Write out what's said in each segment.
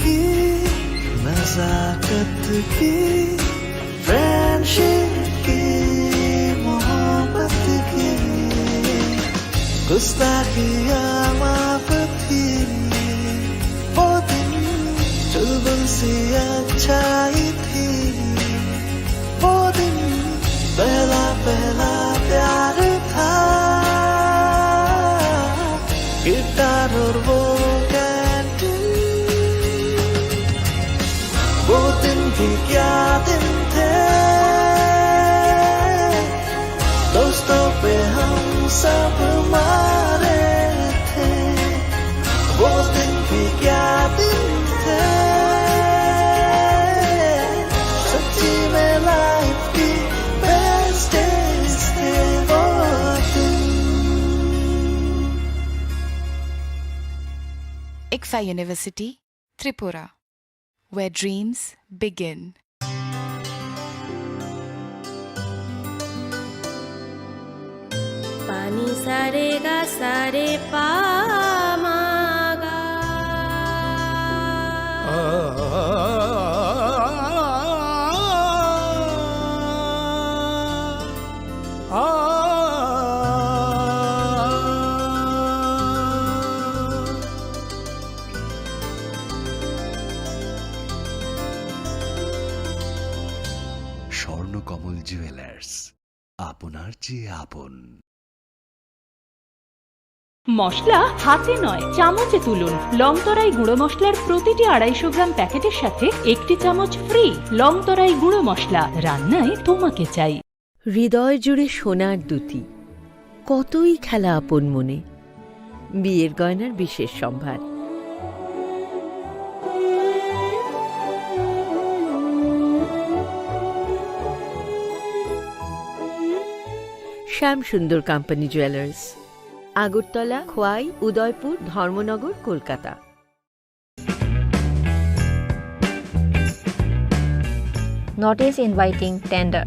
की नजाकत की फ्रेंडशिप की मोहब्बत की गुस्ताखियां माफ थी वो दिन चुलबुल सी अच्छाई थी वो दिन पहला पहला प्यार था गिटार और वो वो दिन भी क्या दिन थे दोस्तों पे हम सब मारे थे वो दिन भी क्या दिन थे सच्ची में लाइफ की बेस्ट डेज थे वो दिन। ICFA University, Tripura, where dreams begin. पानी सारे गा सारे पामागा স্বর্ণকমল জুয়েলার্স, আপনার চেয়ে আপন। মশলা হাতে নয় চামচে তুলুন। লংতরাই গুঁড়ো মশলার প্রতিটি 250 গ্রাম প্যাকেটের সাথে 1টি চামচ ফ্রি। লংতরাই গুঁড়ো মশলা, রান্নায় তোমাকে চাই। হৃদয় জুড়ে সোনার দুটি, কতই খেলা আপন মনে। বিয়ের গয়নার বিশেষ সম্ভার। Shyamsundar company jewellers, Agartala, Khowai, Udaipur, Dharmanagar, Kolkata. Notice inviting tender.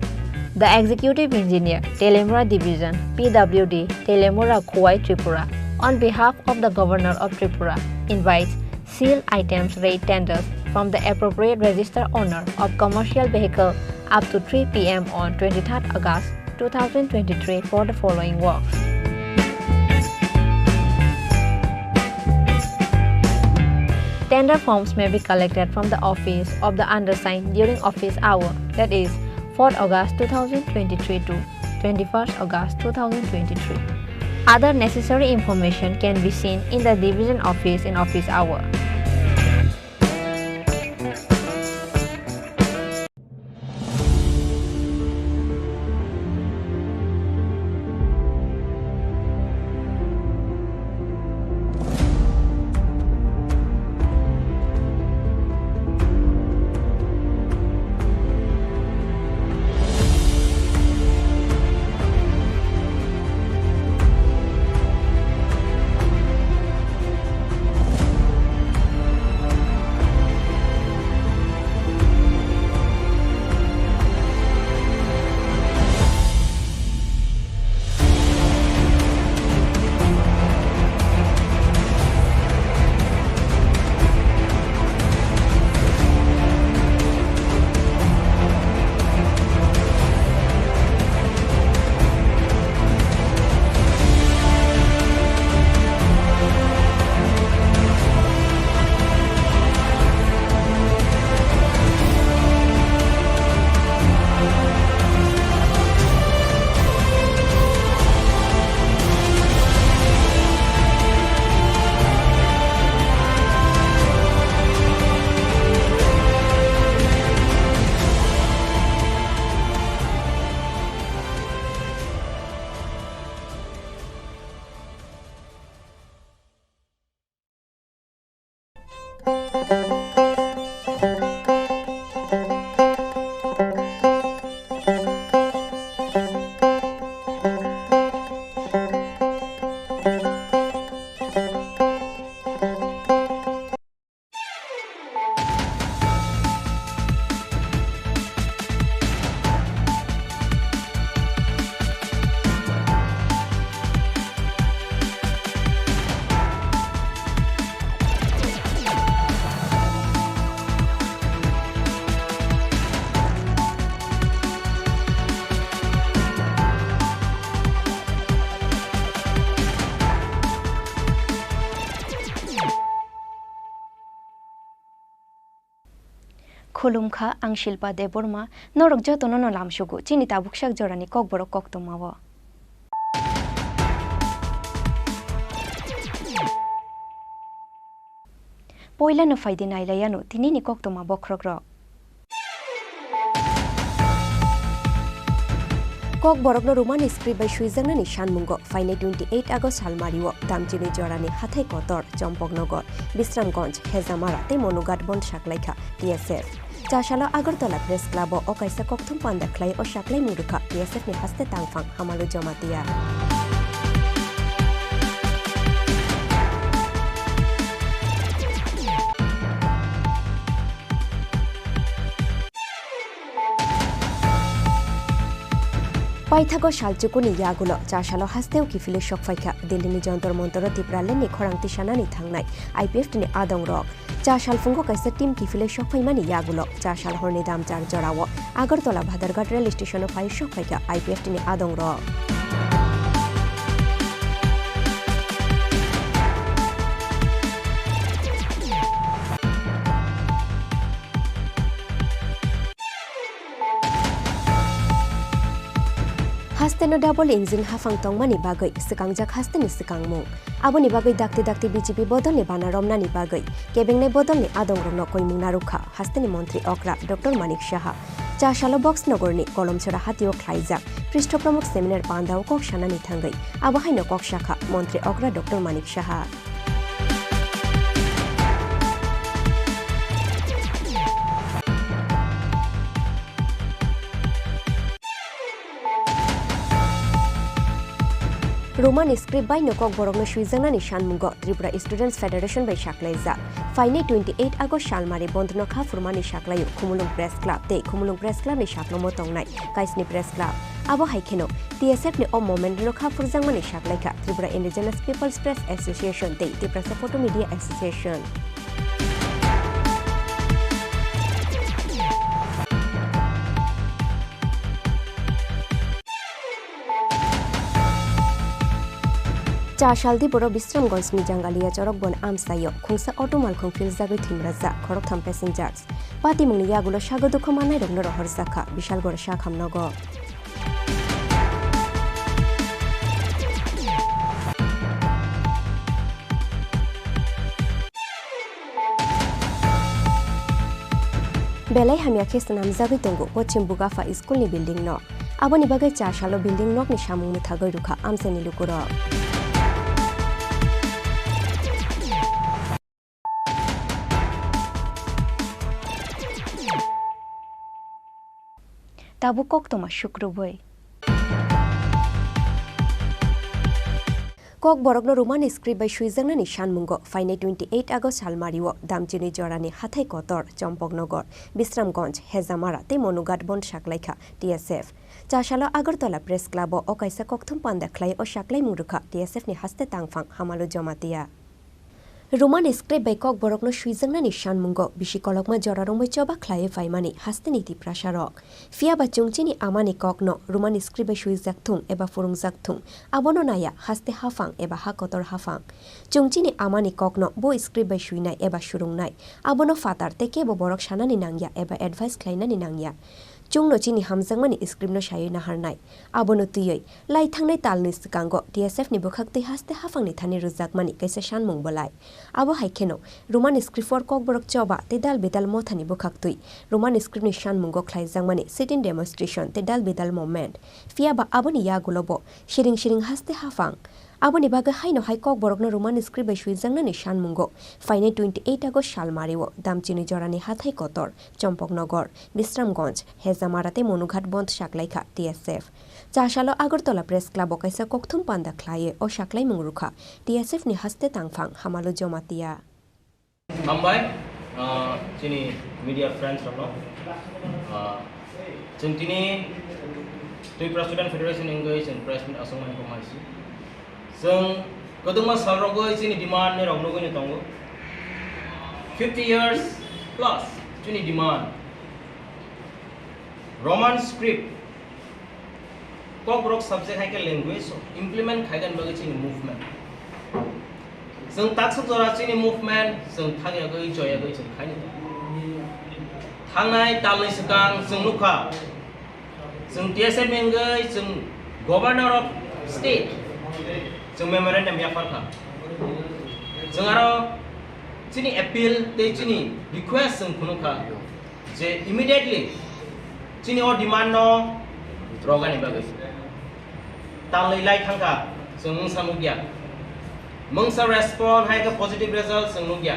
The Executive Engineer, Telemora Division, PWD, Telemora Khowai, Tripura, on behalf of the Governor of Tripura, invites seal items rate tenders from the appropriate register owner of commercial vehicle up to 3 p.m. on 23rd August 2023 for the following works. Tender forms may be collected from the office of the undersigned during office hour, that is 4th August 2023 to 21st August 2023. Other necessary information can be seen in the division office in office hour. खुलुमखा आं शिल्पा देबरमा नरक जतन न लामसुगु चिनि ताबुकसाक जरानि कक बरक कक्तमाव पयला न फाइदि नाइलायानु तिनिनि कक्तमा बख्रग्र कक बरकनो रोमान स्क्रिप्ट बाय सुइजांनानि सानमुंगो फाइने 28 आगस्ट सालमारिओ दामचिनि जरानि हाथाय कतर चम्पकनगर विश्रामगंज हेजामारा ते मनुगाट बन साकलायखा टीएसएफ चाशाला आगरतला प्रेस क्लाब अकाइसा कक्थुम पान्दाख्लाय ओ साकलाय मुरुखा टीएसएफ नि हास्ते तांगफां हामालु जमातिया पाइथागो सालचुकुनि यागुलो चाशालो हास्तेव किफिले शकफाइखा दिल्लीनि जन्तर मन्तर तिप्रालेनि खरांति सानानि थांनाय आईपीएफ नि आदं रक चाशाल फुंगो काइसा टीम किफिले शकफाइमानि यागुलो चाशाल हरनि दाम चार जरावो आगरतला भादारघाट रेल स्टेशनो फाइ शकफाइखा आईपीएफ नि आदं रक हास्तेनो डाबल इंजिन हाफां तंगमानि बागै सिकांजाक हास्तेनि सिकांमु आबोनि बागै दाक्ति दाक्ति बीजेपी बदलनि बानारमनानि बागै केबेंनाय बदलनि आदंरंनो कयमुंना रुखा हास्तेनि मन्त्री अक्रा डॉक्टर मानिक साहा चाशालो बक्स नगरनि कलमछरा हातिओ ख्लाइजाक पृष्ठ प्रमुख सेमिनार पान्दाव कक्सानानि थांगै आबहायनो कक्साखा मन्त्री अक्रा doctor Manik Saha Roman script by नकक बरकनो सुइजांनानि सानमुंगो त्रिपुरा स्टूडेंट्स फेडरेशन बाय साकलायजा फाइने 28 आगस्ट सालमारि बन्दनो खाफुरमानि साकलायो खुमुलुं प्रेस क्लब ते खुमुलुं प्रेस क्लब नि साकलमो तंगनाय काइसनि प्रेस क्लब आबो हाइखेनो टीएसएफ नि ओ मोमेन्टनो खाफुरजांमानि साकलायखा Tripura indigenous peoples press association ते त्रिपुरा फोटो मीडिया एसोसिएशन चाशालदी बरो विश्रामगंजनि जांगालिया चरक बन आमसायो खुंसा अटो मालखं फिलजागै थिमराजा खरकथाम पेसेन्जार्स पातिमुंनि यागुलो सागो दुख मानाय रंनो रहरजाखा विशालगढ़ शाखामनगो बेलाय हामिया खेस नामजागै तंगो पश्चिम बुगाफा स्कुलनि बिल्डिं न आबोनि बागै चाशालो बिल्डिं नकनि सामुंनि थागै रुखा आमसानि लुकुरो ताबु कक्तमा शुक्रबै कक बरकनो रोमान स्क्रिप्ट बाय सुइजांनानि सानमुंगो फाइने 28 आगस्ट सालमारिओ दामचिनि जरानि हाथाय कतर चम्पकनगर विश्रामगंज हेजामारा ते मनुगाट बन साकलायखा टीएसएफ चाशालो आगरतला प्रेस क्लाब अकाइसा कक्थुम पान्दाख्लाय ओ साकलाय मुरुखा टीएसएफ नि हास्ते तांगफां Hamalu Jamatia Roman script by कक बरकनो सुइजांनानि सानमुंगो बिसि कलकमा जरारंबै चबा ख्लाये फाइमानि हास्तेनि तिप्रासारक फियाबा चुंचिनि आमानि ककनो रोमान स्क्रिप्ट बाय सुइजाकथुं एबा फुरुंजाकथुं आबोनो नाया हास्ते हाफां एबा हाकतर हाफां चुंचिनि आमानि ककनो बो स्क्रिप्ट बाय सुइनाय एबा सुरुंनाय आबोनो फातार ते केबो बरक सानानि नांगिया एबा एडभाइस ख्लायनानि नांगिया चुंनो चिनि हामजांमानि स्क्रिप्टनो सायै नाहारनाय आबोनो तुयै लाई थांनाय तालनि सिकांगो टीएसएफ नि बुखाक्ति हास्ते हाफांनि थानि रुजाकमानि कैसे सानमुं बलाय आबो हाइखेनो रोमान स्क्रिप्ट फर कक बरक चबा ते दाल बेदाल मोथानि बुखाक्तुई रोमान स्क्रिप्टनि सानमुंगो ख्लायजांमानि सिटिन डेमोन्स्ट्रेशन ते दाल बेदाल मोमेन्ट फियाबा आबोनि यागुलबो शिरिं शिरिं हास्ते हाफां आबोनि बागै हाइनो हाइ कक बरकनो रोमान स्क्रिप्ट बाय सुइजांनानि सानमुंगो फाइने 28 आगस्ट सालमारिओ दामचिनि जरानि हाथाय कतर चम्पकनगर विश्रामगंज हेजामाराते मनुघाट बन्द साकलायखा टीएसएफ चाशालो आगरतला प्रेस क्लब काइसा कक्थुम पान्दा ख्लाये ओ साकलाय मुंरुखा टीएसएफ नि हास्ते तांगफां हामालु जमातिया हामबाय चिनि मीडिया फ्रेंड्स रनो चिंतिनि Tripura student federation engage in press meet असंगमानि कमाइसि जों गोदोमा सालरावबो जोंनि डिमान्ड ने रावनोगोनि दङ 50 years plus जोंनि डिमान्ड रोमान स्क्रिप्ट कक बरक सब्जेक्ट हाइके लैंग्वेज इम्प्लीमेंट खायगन बगे जोंनि मुभमेंट जों ताक्स जरा जोंनि मुभमेंट जों थागयागै जयागै जों खायनो थांनाय दालनि सिगां जों नुखा जों TSF बेंगै जों गभर्नर अफ स्टेट जों मेमोरेन्डाम याफारखा जों आरो चिनि एपिल ते चिनि रिक्वेस्ट जों खुनुखा जे इमिडिएटली चिनि अ डिमान्ड न रगानि बागै तालनै लाइ थांखा जों मुंसा नुगिया मुंसा रेस्पॉन्ड हाय का पॉजिटिव रिजल्ट जों नुगिया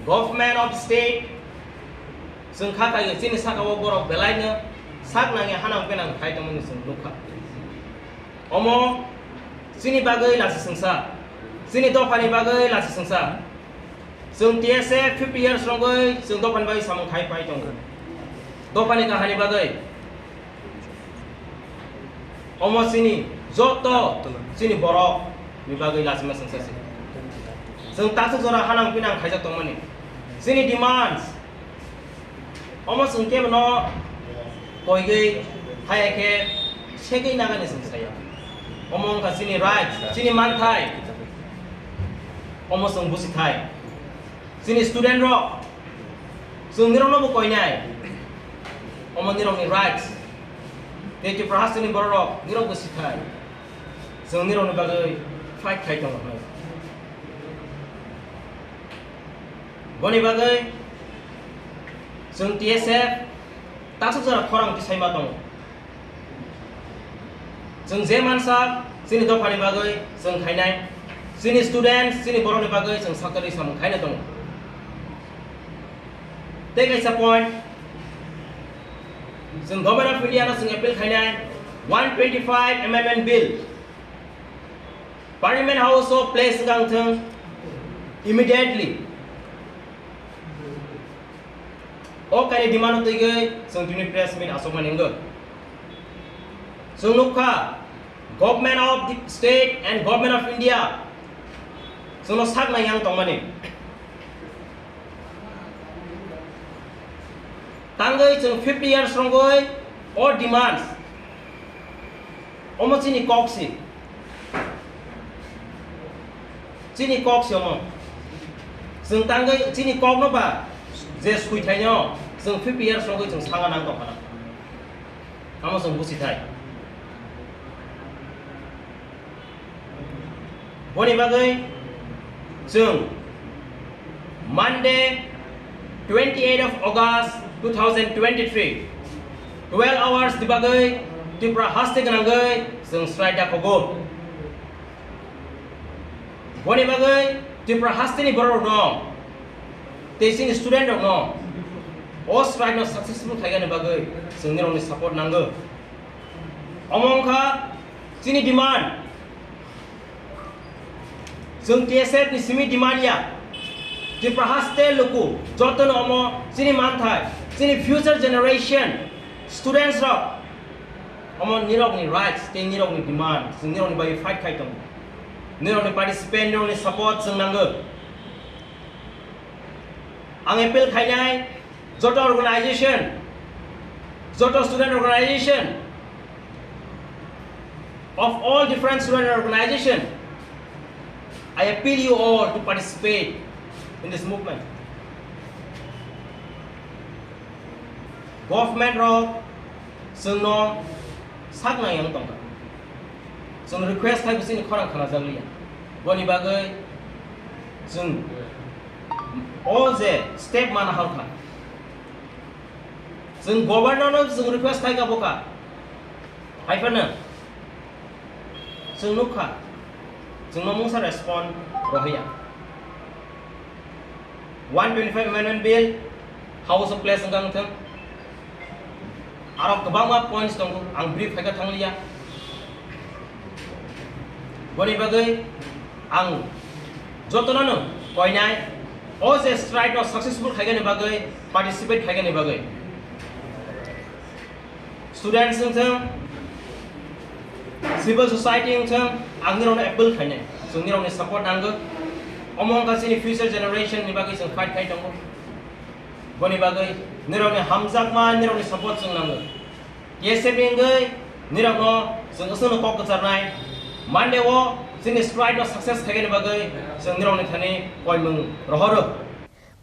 गवर्नमेंट ऑफ स्टेट जों खाखायो चिनि साकाव बरफ बेलायनो साक नाङि हानां पेनां खायदोंमोन जों नुखा अमो चिनि बागै लासि संसा चिनि दफानि बागै लासि संसा जों TSF 50 years रंगै जों दफानि बागै सामं खाय पाइ दं दफानि काहानि बागै अमो चिनि जत चिनि बरफ नि बागै लासि मा संसासि जों तासो जरा हानां पेनां खायजा दंमोन चिनि डिमांड्स अमो जों केबो न कयगै हायके सेगै नागानि संसाया अमong ka sini rights sini manthai omo song busi thai sini student ro sung nirong no koi nai omo nirong ni rights te ti prahas sini bor ro nirong busi thai sung nirong ni bagai fight khai tong hai boni bagai sung TSF tasu jara khorang ti saima tong जों जे मानसा जोंनि दफानि बागै जों खायनाय जोंनि students जोंनि बर'नि बागै जों साकरि सामं खायनो दं टेक एस अ पॉइंट जों गभर्नमेंट ऑफ इंडिया जों एपिल खायनाय 125 amendment bill parliament house of place गांथों इमीडिएटली ओ कानि डिमांड तैगै जों दिनै प्रेस मिट आसमानिंगो जों नुखा government of the state and government of India जों साक नायां तंमानि तांगै जों 50 years रंगै और डिमांड्स ओमो चिनि कॉक्सी ओमो जों तांगै चिनि कॉक नबा जे सुइथायनो जों 50 years रंगै जों सांगा नांगौ खाना आमो जों बुसिथाय बनि बागै जों Monday 28 of August 2023 12 hours di bagai Tripura haste ganangai जों स्ट्राइक दाखोगो बनि बागै Tripura haste नि बरर दं तेसिनि स्टुडेन्ट दं ओ स्ट्राइक न सक्सेसफुल खायगानि बागै जों निरंनि सपोर्ट नांगो अमंखा चिनि डिमांड जों TSF नि सिमि डिमांड या Tripura haste लुकु जतन अमो चिनि मानथाय चिनि फ्यूचर जनरेशन स्टूडेंट्स रो अमो निरगनि राइट्स ते निरगनि डिमांड जों निरगनि बाय फाइट खायतों निरगनि पार्टिसिपेट निरगनि सपोर्ट जों नांगो आं एपिल खायनाय जत ऑर्गेनाइजेशन जत student organization of all different student organization I appeal you all to participate in this movement government ro जोंनो सागना yang दं जों रिक्वेस्ट खाय बिसिनि खरां खाना जालिया बनि बागै जों all जे स्टेप मान हालखा जों गभर्नरनो जों रिक्वेस्ट खाय गाबोका हायफानो जों नुखा जोंनो मुंसा रेस्पॉन्ड रहैया 125 amendment bill house of place गांथों आरो गोबां मा पॉइंट्स दं आं ब्रीफ खायगा थांलिया बनि बागै आं जतनानो कयनाय ओ जे स्ट्राइक न सक्सेसफुल खायगानि बागै पार्टिसिपेट खायगानि बागै स्टूडेंट्स जों सिविल सोसाइटी जों आंनि रावनो एप्पल खायनाय जोंनि रावनि सपोर्ट नांगो अमंग गासिनि फ्यूचर जनरेशन नि बागै जों फाइट खाय दं बनि बागै निरावनि हामजाकमा निरावनि सपोर्ट जों नांगो केसे बेंगै निरावनो जों असनो कक गजारनाय मानदे वो जोंनि स्ट्राइक न सक्सेस खायगानि बागै जों निरावनि थानि कयमों रहरो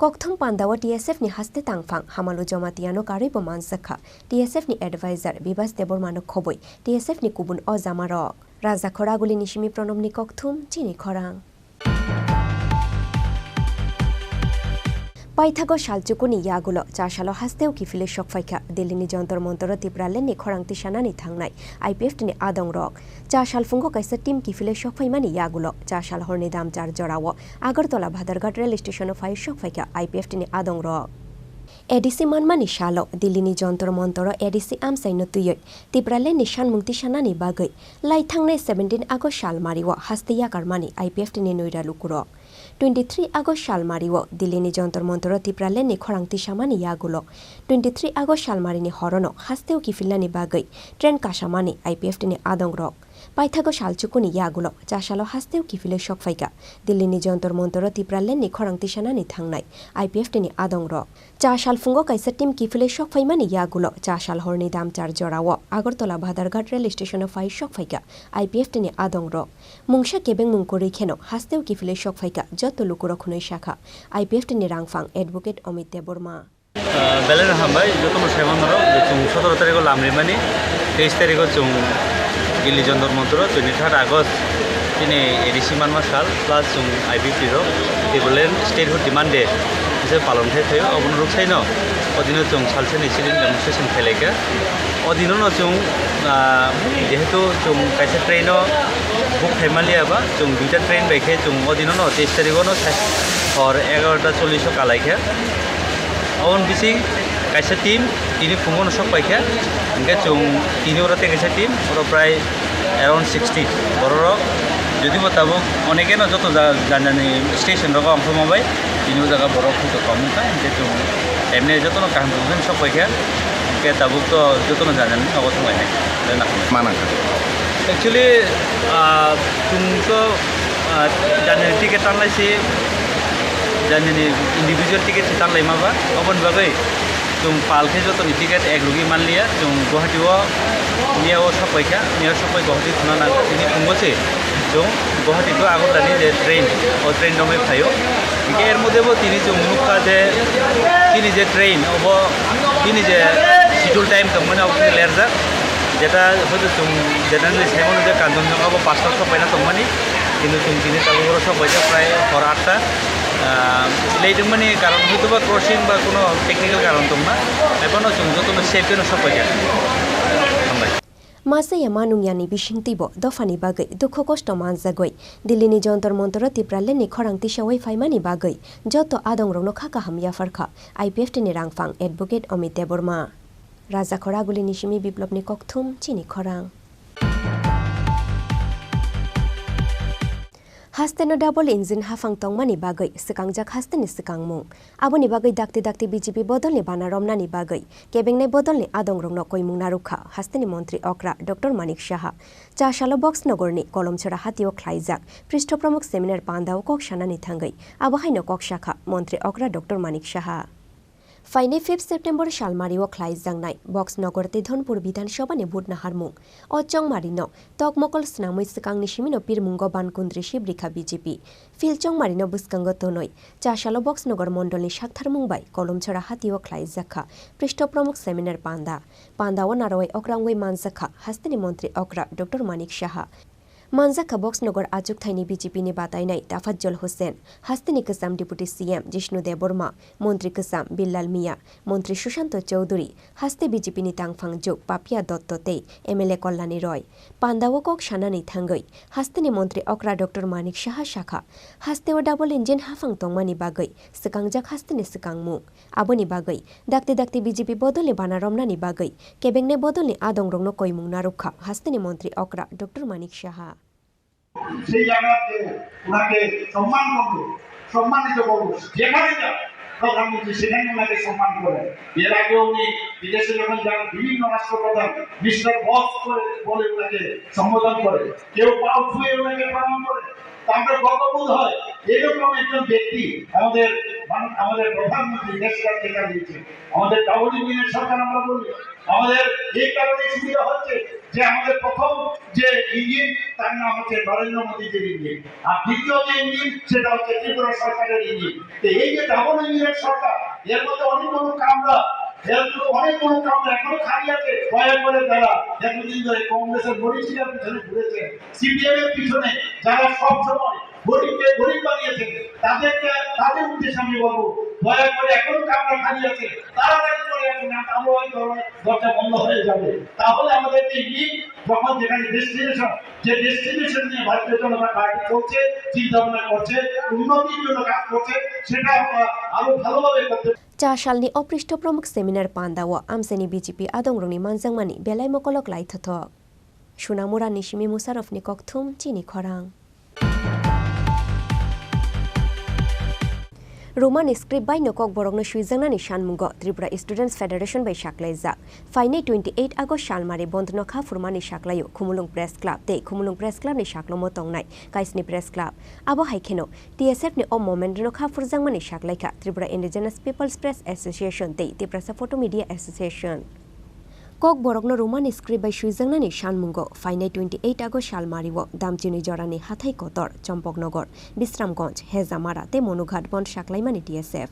kokthum pandawa TSF ni haste tangphang hamalu jamatiano karibo mansakha TSF ni advisor Bibas Debormano khoboi TSF ni kubun o jamarok raja khoraguli nishimi pronom ni kokthum chini khorang পাইথাগো শালচুকুনি ইয়াগুলো চাশালো হাস্তেও কিফিলে শকফাইখা দিল্লিনি যন্তর মন্তর তিপ্রালেননি খরাংতি সানানি থাংনাই আইপিএফ টিনি আদং রক চাশাল ফুঙ্গো কাইসা টিম কিফিলে শকফাইমানি ইয়াগুলো চাশাল হরনি দাম চার জড়াও আগরতলা ভাদারঘাট রেল স্টেশন ফাই শকফাইখা আইপিএফ টিনি আদং রক এডিসি মানমানি শালো দিল্লিনি যন্তর মন্তর এডিসি আমসাইনো তুইয় তিপ্রালেননি সানমুংতি সানানি বাগৈ লাই থাংনাই 17 আগস্ট শাল মারিও হাস্তে ইয়াকারমানি আইপিএফ টিনি নইরা লুকুরক 23 আগস্ট শালমারিও দিল্লিনি যন্তর মন্তর তিপ্রালেননি খরাংতি সামানি ইয়াগুলো 23 আগস্ট শালমারিনি হরনো হাস্তেও কিফিল্লানি বাগৈ ট্রেন কাশামানি আইপিএফ টিনি আদং রক পাইথাগো শালচুকুনি ইয়াগুলো চাশালো হাস্তেও কিফিলে শকফাইকা দিল্লিনি যন্তর মন্তর তিপ্রালেননি খরাংতি সানানি থাংনাই আইপিএফ টিনি আদং রক চাশাল ফুঙ্গো কাইসা টিম কিফিলে শকফাইমানি ইয়াগুলো চাশাল হরনি দাম চার জড়াও আগরতলা ভাদারঘাট রেল স্টেশন ফাই শকফাইকা আইপিএফ টিনি আদং রক মুংসা কেবেং মুংকরি খেনো হাস্তেও কিফিলে শকফাইকা যত লুকুরখনই শাখা আইপিএফ টিনি রাংফাং এডভোকেট অমিত দেববর্মা বেলেন হামবাই যত সেমানর চুং 17 তারিখ লামরিমানি 23 তারিখ চুং দিল্লি যন্তর মন্তর 23 আগস্ট তিনি এডিসি মানমা সাল প্লাস চুং আইপিএফ টেবলেন স্টেটহুড ডিমান্ড ডे যে পালন থাयो অনুরূপ সাইন অধীন চুং সালসেনি সিলিং ডেমনস্ট্রেশন খেলাইকা অধীন চুং যেহেতু চুং কাইসা ট্রেন বুক থাইমালিয়াবা চুং দুইটা ট্রেন বাইকে চুং অধীন 23 তারিখ হর 11:40 কালাইকা অন বিসি কাইসা টিম তিনি ফুঙ্গন সব পাইকা ইনকে চুং তিনি ওরাতে কাইসা টিম ওরা প্রায় অ্যারাউন্ড 60 বড় যদি মোতাবক অনেকে না যত জানি স্টেশন রকম অংশ মাবাই তিনিও জায়গা বড় ফুটো কমকা ইনকে চুং এমনি যত কাহাম সব পাইকা ইনকে তাবুক তো যত জানি অবশ্য হয় না মানা एक्चुअली तुमको जाने टिकेट टानलायसि जाने इंडिविजुअल टिकेट टानलाय माबा अबन बागै जों पालखे जतनि टिकेट एक रुगि मानलिया जों गुवाहाटीआव नियाव सफायखा नियाव सफाय गुवाहाटी थुना नांगौ दिनै खुंबोसै जों गुवाहाटी तो आगरतलानि जे ट्रेन ओ ट्रेन दमै फायो एर मध्येबो दिनै जों नुखा जे दिनै जे ट्रेन अब दिनै जे शिड्यूल टाइम दंमोन अब लेरजा যেটা হয়তো যেটা সেমন যে কাঞ্চনজঙ্ঘা বা 5টা সবাইনা দंमानि কিন্তু দিনে তালুগড় সবাইটা প্রায় হর 8টা লেইদंमानि কারণ হয়তো বা ক্রসিং বা কোনো টেকনিক্যাল কারণ দंना এখনো যত সেফেন সবাইয়া মাসাইয়া মানুংয়ানি বিশিংতিবো দফানি বাগৈ দুঃখ কষ্ট মানজাগৈ দিল্লিনি যন্তর মন্তর তিপ্রালেননি খরাংতি সাওয়াই ফাইমানি বাগৈ যত আদং রংনো খাকা হামিয়া ফারখা আইপিএফ টিনি রাংফাং এডভোকেট অমিত দেববর্মা রাজা খরাগুলি নিশিমি বিপ্লবনি ককথুম চিনি খরাং হাস্তেনো ডাবল ইঞ্জিন হাফাং তংমানি বাগৈ সিকাংজাক হাস্তেনি সিকাংমুং আবনি বাগৈ দাকতি দাকতি বিজেপি বদলনি বানা রমনানি বাগৈ কেবেংনাই বদলনি আদং রংনো কইমুং নারুখা হাস্তেনি মন্ত্রী অকরা ডক্টর মানিক সাহা চাশালো বক্সনগরনি কলমছড়া হাতিও খ্লাইজাক পৃষ্ঠপ্রমুখ সেমিনার পান্দাও কক সানানি থাঙ্গৈ আবহাইনো কক শাখা মন্ত্রী অকরা ডক্টর মানিক সাহা ফাইনে 5 সেপ্টেম্বর শালমারিও খ্লাইজাংনাই বক্সনগরতে ধনপুর বিধানসভানি ভোট নাহারমুং অচংমারিনো তকমকল স্নামৈ সিকাংনি সিমিনো পিরমুঙ্গ বানকুন্দ্রি শিবরিখা বিজেপি ফিলচংমারিনো বুসকাঙ্গ তনৈ চাশালো বক্সনগর মন্ডলনি সাকথারমুংবাই কলমছড়া হাতিও খ্লাইজাখা পৃষ্ঠপ্রমুখ সেমিনার পান্দাও নারওয়াই অক্রাংওই মানজাখা হাস্তেনি মন্ত্রী অকরা ডক্টর মানিক সাহা মানজাখা বক্সনগর আজুক থাইনি বিজেপিনি বাতাইনাই তাফাজ্জল হোসেন হাস্তিনি কসাম ডেপুটি সিএম জিষ্ণু দেববর্মা মন্ত্রী কসাম বিল্লাল মিয়া মন্ত্রী সুশান্ত চৌধুরী হাস্তে বিজেপিনি তাংফাং যোগ পাপিয়া দত্ততেই এমএলএ কল্যাণী রয় পান্দাও কক সানানি থাঙ্গৈ হাস্তিনি মন্ত্রী অকরা ডক্টর মানিক সাহা শাখা হাস্তেও ডাবল ইঞ্জিন হাফাং তংমানি বাগৈ সিকাংজাক হাস্তিনি সিকাংমুং আবনি বাগৈ দাকতি দাকতি বিজেপি বদলে বানা রমনানি বাগৈ কেবেংনে বদলে আদং রংনো কইমুং নারুখা হাস্তিনি মন্ত্রী অকরা ডক্টর মানিক সাহা সেই জায়গাতে ওনাকে সম্মান করবো সম্মানিত করবো যেখানে যান প্রধানমন্ত্রী সেখানে ওনাকে সম্মান করে এর আগে উনি বিদেশে যখন যান বিভিন্ন রাষ্ট্রপ্রধান মিস্টার বস করে বলে ওনাকে সম্বোধন করে কেউ পাও ছুঁয়ে ওনাকে প্রণাম করে তারপরে গর্ববোধ হয় এরকম একজন ব্যক্তি আমাদের আমাদের প্রধানমন্ত্রী দেশকে টেকা দিয়েছে আমাদের ডাবল ইঞ্জিনের সরকার আমরা বলি আমাদের এই কারণে সুবিধা হচ্ছে যে আমাদের প্রথম যে ইঞ্জিন তার নাম হচ্ছে নরেন্দ্র মোদীজির ইঞ্জিন আর দ্বিতীয় যে ইঞ্জিন সেটা হচ্ছে ত্রিপুরা সরকারের ইঞ্জিন তো এই যে ডাবল ইঞ্জিনের সরকার এর মধ্যে অনেকগুলো কামরা অনেকগুলো কামরা এখনো খালি আছে দয়া করে যারা এতদিন ধরে কংগ্রেসের গরিবের পিছনে ঘুরেছে সিপিএম এর পিছনে যারা সব সময় গরিবকে গরিব বানিয়েছে তাদের উদ্দেশ্যে আমি বলবো দয়া করে এখনো কামরা খালি আছে তাড়াতাড়ি করে এখন আরো ওই দরজা বন্ধ হয়ে যাবে তাহলে আমাদের এই দিন যখন যেখানে ডেস্টিনেশন নিয়ে ভারতীয় জনতা পার্টি চলছে চিন্তা ভাবনা করছে উন্নতির জন্য কাজ করছে সেটা আমরা আরো ভালোভাবে করতে চাশালনি অপৃষ্ঠ প্রমুখ সেমিনার পান্দাও আমসেনি বিজেপি আদংরংনি মানজাংমানি বেলাই মকলক লাইথথক সুনামুরা নিশিমি মুসারফনি ককথুম চিনি খরাং रोमान स्क्रिप्ट बाय नकक बरगनो सुइजांनानि सानमुंगो त्रिपुरा स्टूडेंट्स फेडरेशन बाय साक्लायजाक फाइनै 28 आगस्ट सालमारि बन्दनखा फुरमानि साक्लायो खुमुलुं प्रेस क्लब ते खुमुलुं प्रेस क्लब नि साक्लमो तंगनाय काइसनि प्रेस क्लब आबो हाइखेनो टीएसएफ नि अ मोमेन्टनखा फुरजांमानि साक्लायखा Tripura indigenous peoples press association ते त्रिपुरा फोटो मीडिया एसोसिएशन कक बरगनो रोमान स्क्रिप्ट बाय सुइजांनानि सानमुंगो फाइनै 28 आगस्ट सालमारिओ दामचिनि जरानि हाथाइ कतर चम्पकनगर बिश्रामगंज हेजामारा ते मनुघाट बन साक्लायमानि टीएसएफ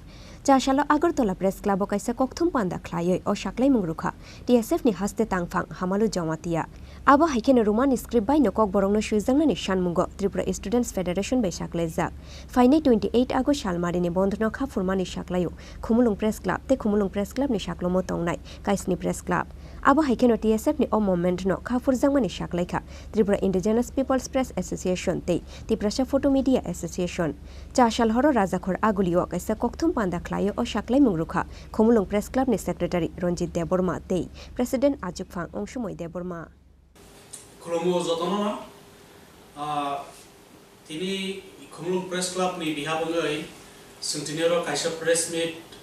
चाशालो आगरतला प्रेस क्लब काइसा ककथुम पान्दा ख्लायै अ साक्लायमुं रुखा टीएसएफ नि हास्ते तांगफां हामालु जमातिया आबो हाइखेनो रोमान स्क्रिप्ट बाय नकक बरगनो सुइजांनानि सानमुंगो त्रिपुरा स्टूडेंट्स फेडरेशन बाय साक्लायजाक फाइनै 28 आगस्ट सालमारिनि बन्दनखा फुरमानि साक्लायो खुमुलुं प्रेस क्लब ते खुमुलुं प्रेस क्लब नि साक्लमो तंगनाय काइसनि प्रेस क्लब आबो हाइखेनो टीएसएफ नि अ मोमेन्टनो खाफुरजांमानि साक्लायखा Tripura indigenous peoples press association ते त्रिपुरा फोटो मीडिया एसोसिएशन चाशाल हरो राजाखर आगुलिओ काइसा ककथुम पान्दा ख्लायो अ साक्लायमुं रुखा खुमुलुं प्रेस क्लब नि सेक्रेटारि रंजित देबबर्मा ते प्रेसिडेंट आजुकफां अंशुमय देबबर्मा खुलुमो जतनना तिनी खुमुलुं प्रेस क्लब नि बिहाबङै सोंथिनिरो काइसा प्रेस मीट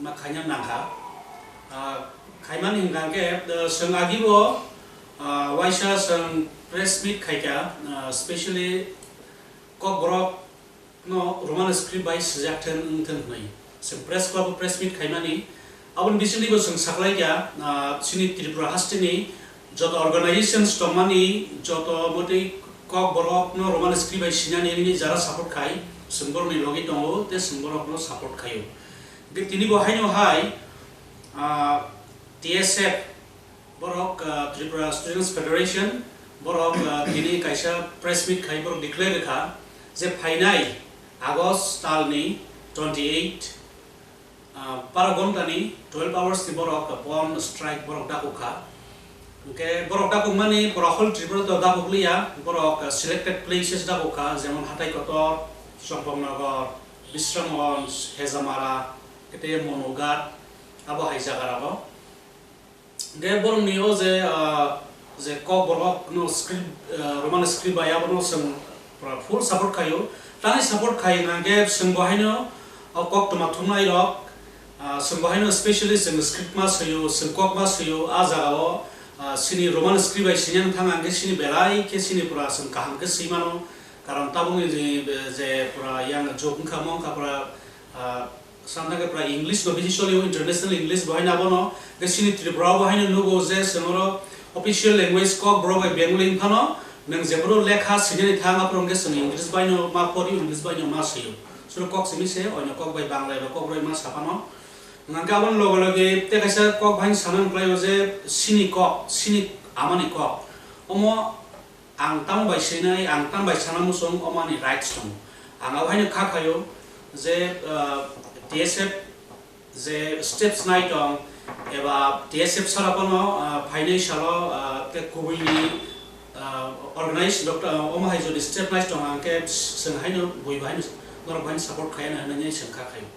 मा खायना नांखा खायमानि हिंगांके जों आगिबो वाइसा जों प्रेस मीट खायका स्पेशली कक बरक नो रोमान स्क्रिप्ट बाय सजाक्थन उंथन नै जों प्रेस क्लब प्रेस मीट खायमानि आबन बिसिलिबो जों साक्लायगा सिनि त्रिपुरा हास्टिनि जत अर्गानाइजेशंस दंमानि जत मते कक बरक नो रोमान स्क्रिप्ट बाय सिनानि जारा सपोर्ट खाय जोंबरनि लगे दङ ते जोंबरक नो सपोर्ट खायो बे तिनि बहायनो हाय TSF Borok Tripura Students Federation Borok Dini Kaisa Press Meet Kai Borok declare ka je phainai August talni 28 Paragon tani 12 hours ni Borok upon strike Borok dakuka okay Borok dakuk mani Borok Tripura to dakukliya Borok selected places dakuka jemon Hatai Kotor Sampongnagar Bishramgons Hezamara kete Monugat abo haijagarabo de borong niyo je kok borok no script roman script baya bono sing full support kayo tani support kai nange sing bahaino kok tuma thumnai rok sing bahaino especially sing script ma sayo sing kok ma sayo a jagao sini roman script bai sinyang thang ange sini belai ke sini pura sing kaham ke simano karon tabung je pura yang jokung khamong ka pura Santa pra English no visually international English bahina bono gesini Tripura bahina logo je semoro official language ko bro by Bengali phano nang jebro lekha sinani thanga prong gesini English bahino ma pori English bahino ma siyo so kok simi se oino kok by Bangla ba kok roi ma sapano nang ka bon logo loge te kaisa kok bahin sanan play je sini amani kok omo angtang by sinai angtang by sanamu song omani rights tong anga bahino khakhayo je TSF J steps night on एबा TSF सारापनो financial के कुबुइनि organize doctor ओमहाय जो step night on के संहायनो बुइबाइन नरबाइन support खायना हननि संखा खायो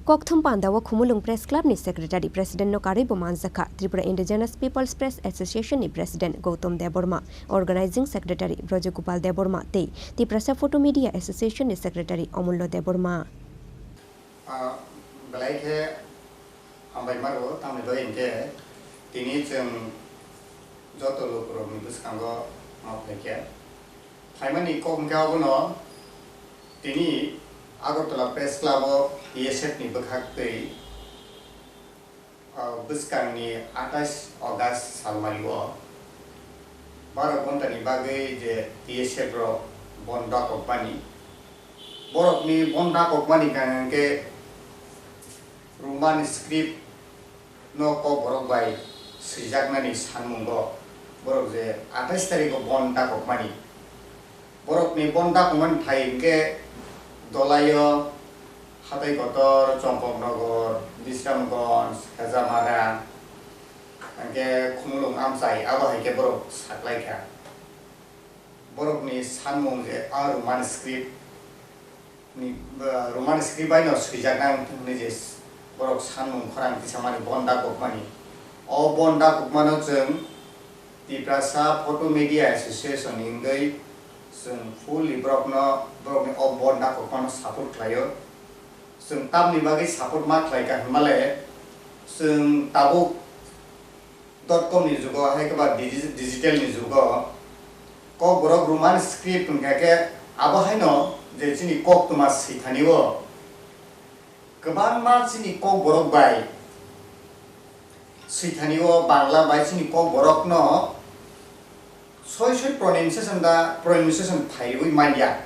ककथुम पान्दाव खुमुलुं प्रेस क्लब नि सेक्रेटारि प्रेसिडेंट नो कारिबो मानजाखा Tripura indigenous peoples press association नि president Gautam Debbarma organising secretary Brajagopal Debbarma ते त्रिपुरा फोटो मीडिया एसोसिएशन नि secretary Amulya Debbarma Belai ambai maru tamne doi inke tini jeng joto lokro mi buskango mapleke haimani kom gao no tini Agartala Press Club TSF ni bekhaktai buskang ni 28 August salmaliwo Barak bontani bagai je TSF ro bonda company borok ni bonda company kan ke Roman script no ko borok bai sijaknani sanmungo borok je 28 tarik bonda company borok ni bonda company thai ke Dolayo Hatai Kotor Chompoknogor Bisramganj Hezamara angke Khumulung Amsai abo haike borok saklaika borok ni sanmung je Roman script ni Roman script bai no sijaknang ni je borok sanmung khorang tisamani bonda company o bonda company jeng Tiprasa Photo Media Association ingai जों fully borokno bonda company support khlayo जों tamni bagui support ma khlaika himale जों tabuk.com ni jugo haikaba digital ni jugo ko borok Roman script ngake abo haino je chini kok tuma sithaniwo kebang ma chini kok borok bai sithaniwo bangla bai chini kok borok no soy pronunciation thaiwi mania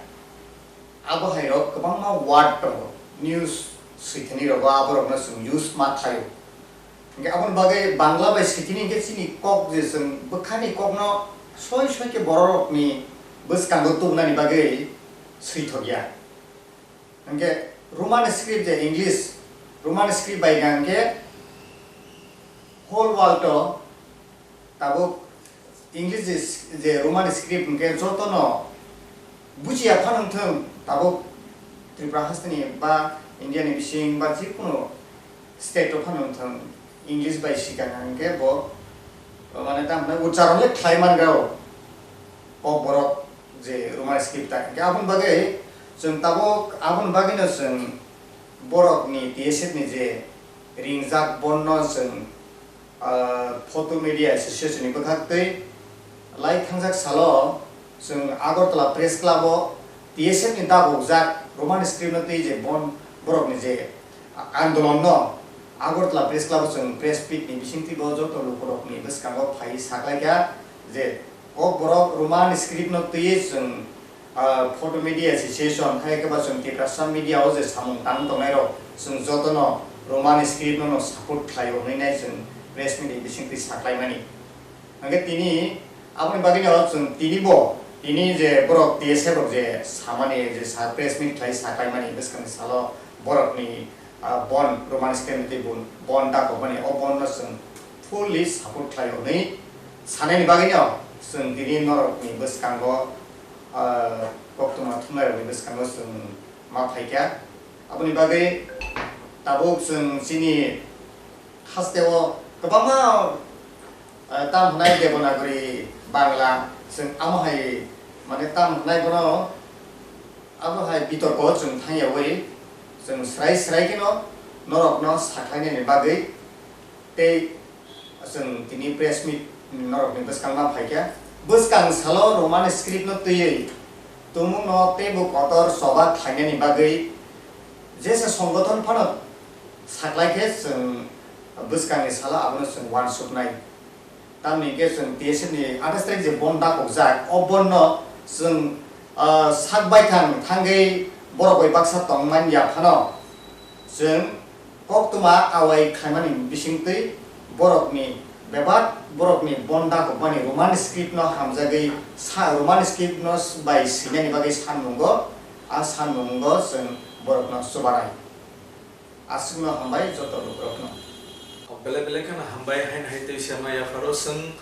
abo hairo kebang ma word news sithani ro abo ro sung use ma thayo nge abon bagai bangla bai sithini ke chini kok je sung bukhani kok no soy ke borok ni buskang go tumnani bagai sithogya nge Roman script je English Roman script bai gangke whole world to tabuk English je Roman script ke jotono bujiya phanang thung tabuk Tripura hastani ba India ni bising ba jikuno state of phanang thung English by sikanang ke bo mane tamna ucharon le thlaiman gao o borok je Roman script ta ke abun bagai जों tabuk abun bagi no जों borok ni TSF ni je ringjak bonno जों photo media association ni bekhaktai lai thangjak salo जों Agartala Press Club o TSF ni dabukjak Roman script no tei je borok ni je andolon no Agartala Press Club जों press pit ni bisingti bo joto borok ni beskango phai saklaika je o borok Roman script no tei जों photo media association haikaba जों Tiprasa media o je samung tang tongairo जों jotono Roman script no support khlaio nai जों press media bisingti saklaimani angke tini aboni bagino जों tini je borok TSF rok je samani je press meet khlai saklaimani beskang salo borok ni bon Roman script te bon da ko bani o bon no जों fully support khlaio nai sanani bagino जों tini norok ni beskango koktuma thumai ni beskango जों ma phaikya aboni bagai tabuk जों chini hasteo kobama tam hnai devanagari bangla जों amahai mane tam hnai bono amahai bitor ko जों thaiyawi जों srai kino norok no saklaine ni bagai te जों tini press meet norok ni beskang ma phaikya buskang salo Roman script no tei tumu no te bu kotor soba thaine ni bagai jese সংগঠন phano saklaike जों buskang ni sala abno जों one shot nai tamni ke जों TSF ni adastai je bonda kokjak o bonno जों sakbai thangai borok bai baksa tongman ya phano जों koktuma awai khaimani bisingtei borok ni bebat borok ni bonda company Roman script no hamjagai Roman script no by sinani bagai sanmungo sanmungo जों borok no subarai asungno hambai joto borok no bele kan hambai hain haite shama ya faro sang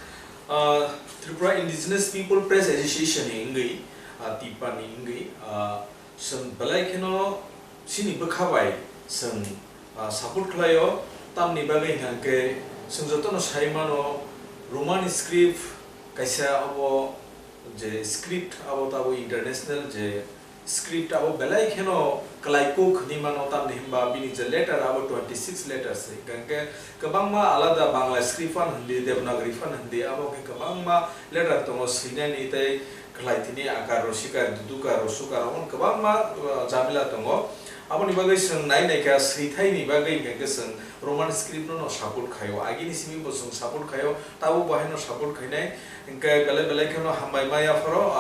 Tripura Indigenous People Press Association ingai tipa ni ingai sang belai keno sini bekhabai sang support khlayo tamni bagai hangke sang jotono saimano Roman script kaisa abo je script abo tabo international je script abo belai keno kalaiko khni mano tam nimba bini je letter abo 26 letters ganke kabangma alada bangla script fan hindi devanagari fan hindi abo ke kabangma letter tongo sinani tai kalaitini akar rosika duduka rosuka ron kabangma jamila tongo aboni bagai sung nai nai ka seitai ni bagai ke sung roman script no support khayo agini simi bo sung support khayo tabu bahai no support khainai inka bele bele khano hambai maya foro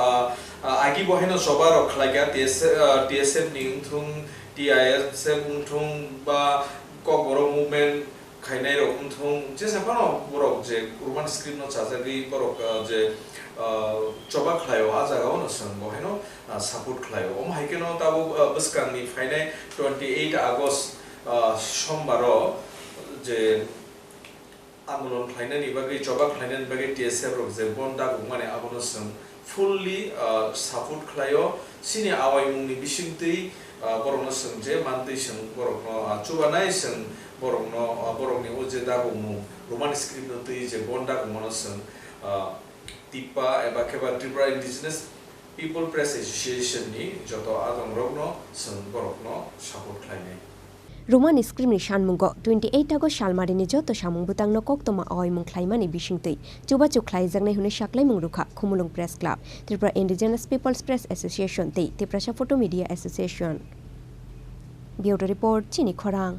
agi bahai no sobar khlaiga tsf ni thung TISF thung ba kokoro movement khainai ro thung je sapano borok je roman script no chajagi borok je coba khlayo ajaga ono sung bahai no support khlayo haikeno tabu buskang ni fainai 28 August sombaro je आंदोलन खालायनायनि बागै जबा खालायनायनि बागै TSF रक जे बन्दा गुमाने आबनो जों fully support खालायो सिनि आवाय मुंनि बिसिंतै बरनो जों जे मानतै जों बरनो चुबानाय जों बरनो उजे दाबुमु रोमान स्क्रिप्ट तै जे बन्दा गुमानो जों टिपा एबा केबा त्रिपुरा इंडिजिनास पिपल प्रेस एसोसिएशन नि जत आदम रगनो जों बरनो सापोर्ट खालायनाय रोमान स्क्रिप्ट नि सानमुंग 28 August सालमारिनि जत सामुं बुतां न कक्तमा अयमुं ख्लाइमानि बिसिंतै चुबाचु ख्लाइजांनाय हुने साक्लाइ मुं रुखा Khumulwng press club Tripura indigenous peoples press association तै Tripura photo media association bureau report चिनी खरां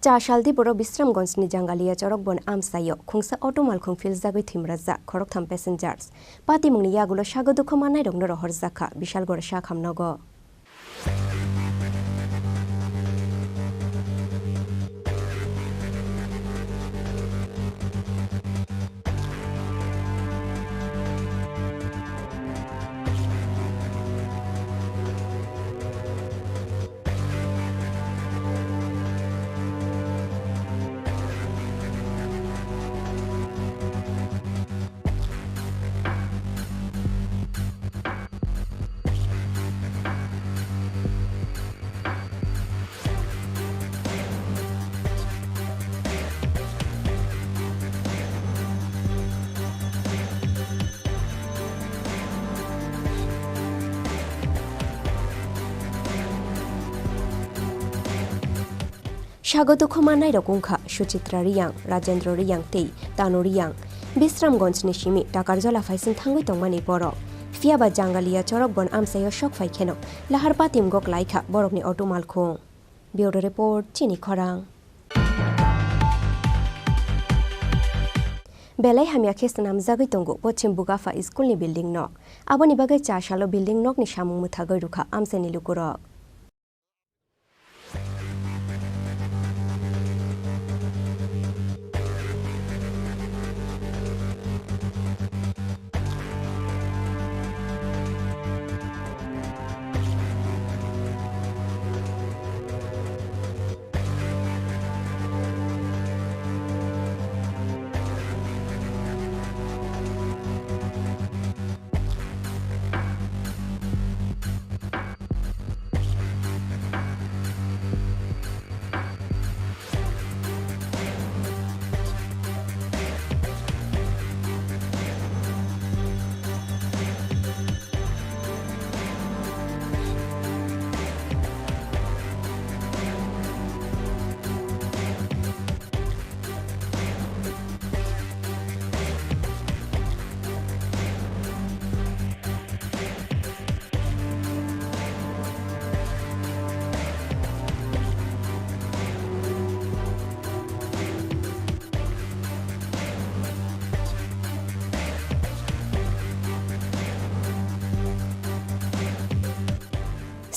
चाशालदी बर' बिश्रामगन्जनि जांगालिया चरक बन आमसायो खुंसा अटो मालखुं फिलजागै थिमराजा खरकथाम पेसेन्जार्स पाति मुंनि यागुलो सागो दुख मानाय रंनो रहर जाखा बिशालगड़ शाखामनगो স্বাগত খমানাই রকুংখা সুচিত্রা রিয়াং রাজেন্দ্র রিয়াং তেই তানো রিয়াং বিশ্রামগঞ্জনি সিমি টাকার জলা ফাইসিং থাঙ্গুই তংমানি বরক ফিয়াবা জাঙ্গালিয়া চরক বন আমসাইয় শক ফাইখেনো লাহার পাতিম গক লাইখা বরকনি অটো মালখুং ব্যুরো রিপোর্ট চিনি খরাং बेलाय हामिया खेसन नामजागै तंगो पश्चिम बुगाफा स्कुलनि बिल्डिं नक आबनि बागै चाशालो बिल्डिं नकनि सामुं मुथागै रुखा आमसेनि लुकुरक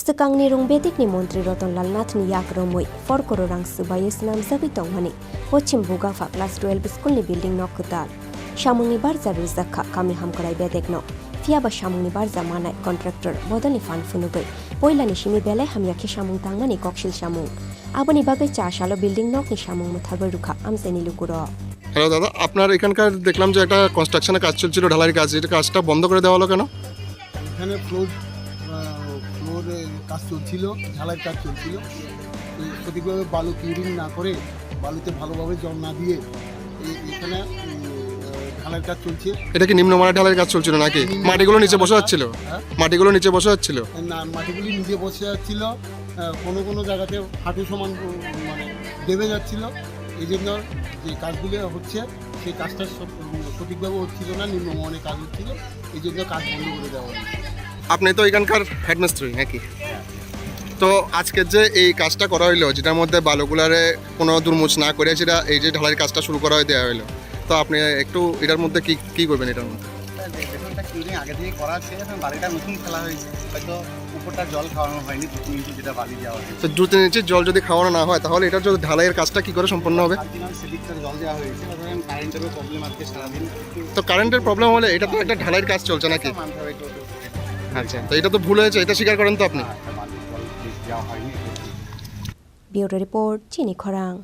Sekangni rungbetikni Montri Rotonlal Nathni yakromoi forkoro rang subayo snam zabi tongmani Pachim Bugafa class 12 school ni building nok kutal Shamungni barza ruzakha kami hamkarai bedekno Fiaba Shamungni barza manai contractor bodani fan funugai Poilani shimi belai hamyakhe Shamung tangmani kokshil Shamung Abani bagai chashalo building nok ni Shamung muthagai rukha amseni lukuro hello দাদা আপনার এখানকার দেখলাম যে একটা কনস্ট্রাকশনের কাজ চলছিল ঢালাইয়ের কাজ এটা কাজটা বন্ধ করে দেওয়া হলো কেন এখানে ফ্লোর কাজ চলছিল ঢালাইয়ের কাজ চলছিল সঠিকভাবে বালু ক্লিয়ারিং না করে বালুতে ভালোভাবে জল না দিয়ে এখানে ঢালাইয়ের কাজ চলছে এটা কি নিম্নমানের ঢালাইয়ের কাজ চলছিল নাকি মাটিগুলো নিচে বসে যাচ্ছিল মাটিগুলো নিচে বসে যাচ্ছিল না মাটিগুলি নিচে বসে যাচ্ছিল কোনো কোনো জায়গাতে হাঁটু সমান মানে দেবে যাচ্ছিল এই জন্য যে কাজগুলো হচ্ছে সেই কাজটা সঠিকভাবে হচ্ছিল না নিম্নমানের কাজ হচ্ছিল এই জন্য কাজ বন্ধ করে দেওয়া হয়েছে আপনি তো এখানকার হেডমিস্ট্রি নাকি? তো আজকে যে এই কাজটা করা হইলো, যেটার মধ্যে বালুগুলারে কোনো দুর্মুচ না করে যেটা এই যে ঢালাইয়ের কাজটা শুরু করা দেওয়া হইলো, তো আপনি একটু এটার মধ্যে কি করবেন এটার মধ্যে? আগে থেকে করা আছে, এখন বালিটা নতুন ফেলা হয়েছে, হয়তো উপরটা জল খাওয়ানো হয়নি, 2-3 ইঞ্চি যেটা বালি দেওয়া হয়েছে। তো 2-3 ইঞ্চি জল যদি খাওয়ানো না হয় তাহলে এটার যদি ঢালাইয়ের কাজটা কি করে সম্পন্ন হবে? সেদিকটা জল দেওয়া হয়েছে, ধরেন কারেন্টেরও প্রবলেম আছে সারাদিন। তো কারেন্টের প্রবলেম হলে এটা তো একটা ঢালাইয়ের কাজ চলছে নাকি? আচ্ছা, তো এটা তো ভুল হয়েছে, এটা স্বীকার করেন তো আপনি? ব্যুরো রিপোর্ট চিনি খরাং।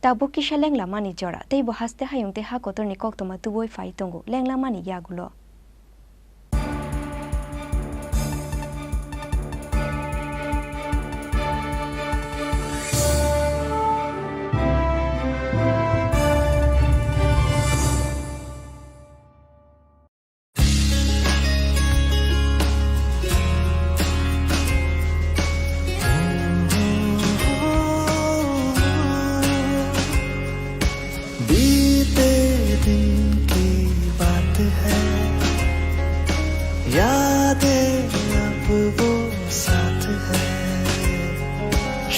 Tabu kisha lengla mani jora, tei bo haste hayung te ha kotor ni kok toma tuboi fai tongo, lengla mani yagulo.